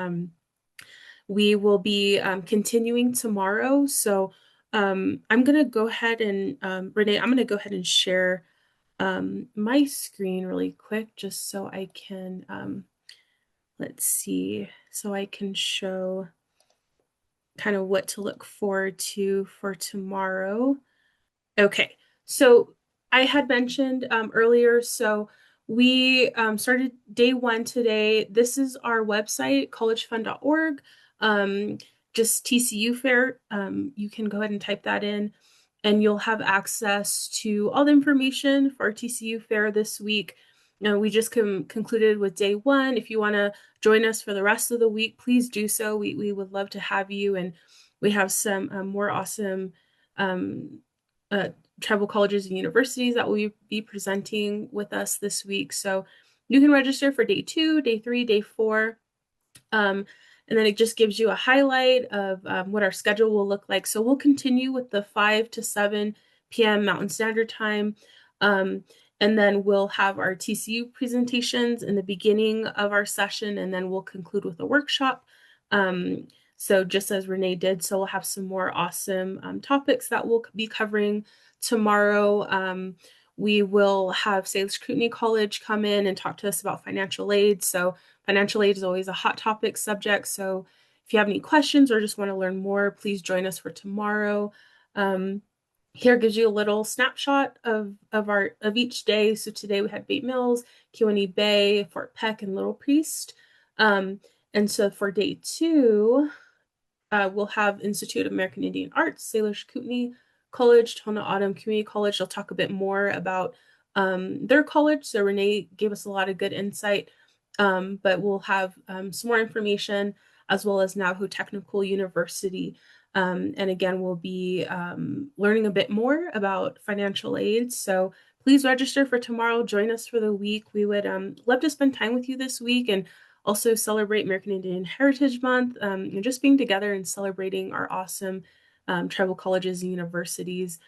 We will be continuing tomorrow. So I'm going to go ahead and, Renee, I'm going to go ahead and share my screen really quick just so I can, let's see, so I can show kind of what to look forward to for tomorrow. Okay, so I had mentioned earlier, so we started day one today. This is our website, collegefund.org. Just TCU Fair. You can go ahead and type that in, and you'll have access to all the information for our TCU Fair this week. We just concluded with day one. If you want to join us for the rest of the week, please do so. We would love to have you, and we have some more awesome tribal colleges and universities that will be presenting with us this week. So you can register for day 2, day 3, day 4. And then it just gives you a highlight of what our schedule will look like. So we'll continue with the 5 to 7 p.m. Mountain Standard Time. And then we'll have our TCU presentations in the beginning of our session, and then we'll conclude with a workshop. So just as Rene did, so we'll have some more awesome topics that we'll be covering tomorrow. We will have Salish Kootenai College come in and talk to us about financial aid. So financial aid is always a hot topic subject. So if you have any questions or just want to learn more, please join us for tomorrow. Here gives you a little snapshot of each day. So today we had Bait Mills, Keweenaw Bay, Fort Peck, and Little Priest. And so for day 2, we'll have Institute of American Indian Arts, Salish Kootenai College, Tohono O'odham Community College. They'll talk a bit more about their college. So Rene gave us a lot of good insight, but we'll have some more information, as well as Navajo Technical University. And again, we'll be learning a bit more about financial aid. So please register for tomorrow. Join us for the week. We would love to spend time with you this week and also celebrate American Indian Heritage Month, and just being together and celebrating our awesome tribal colleges and universities.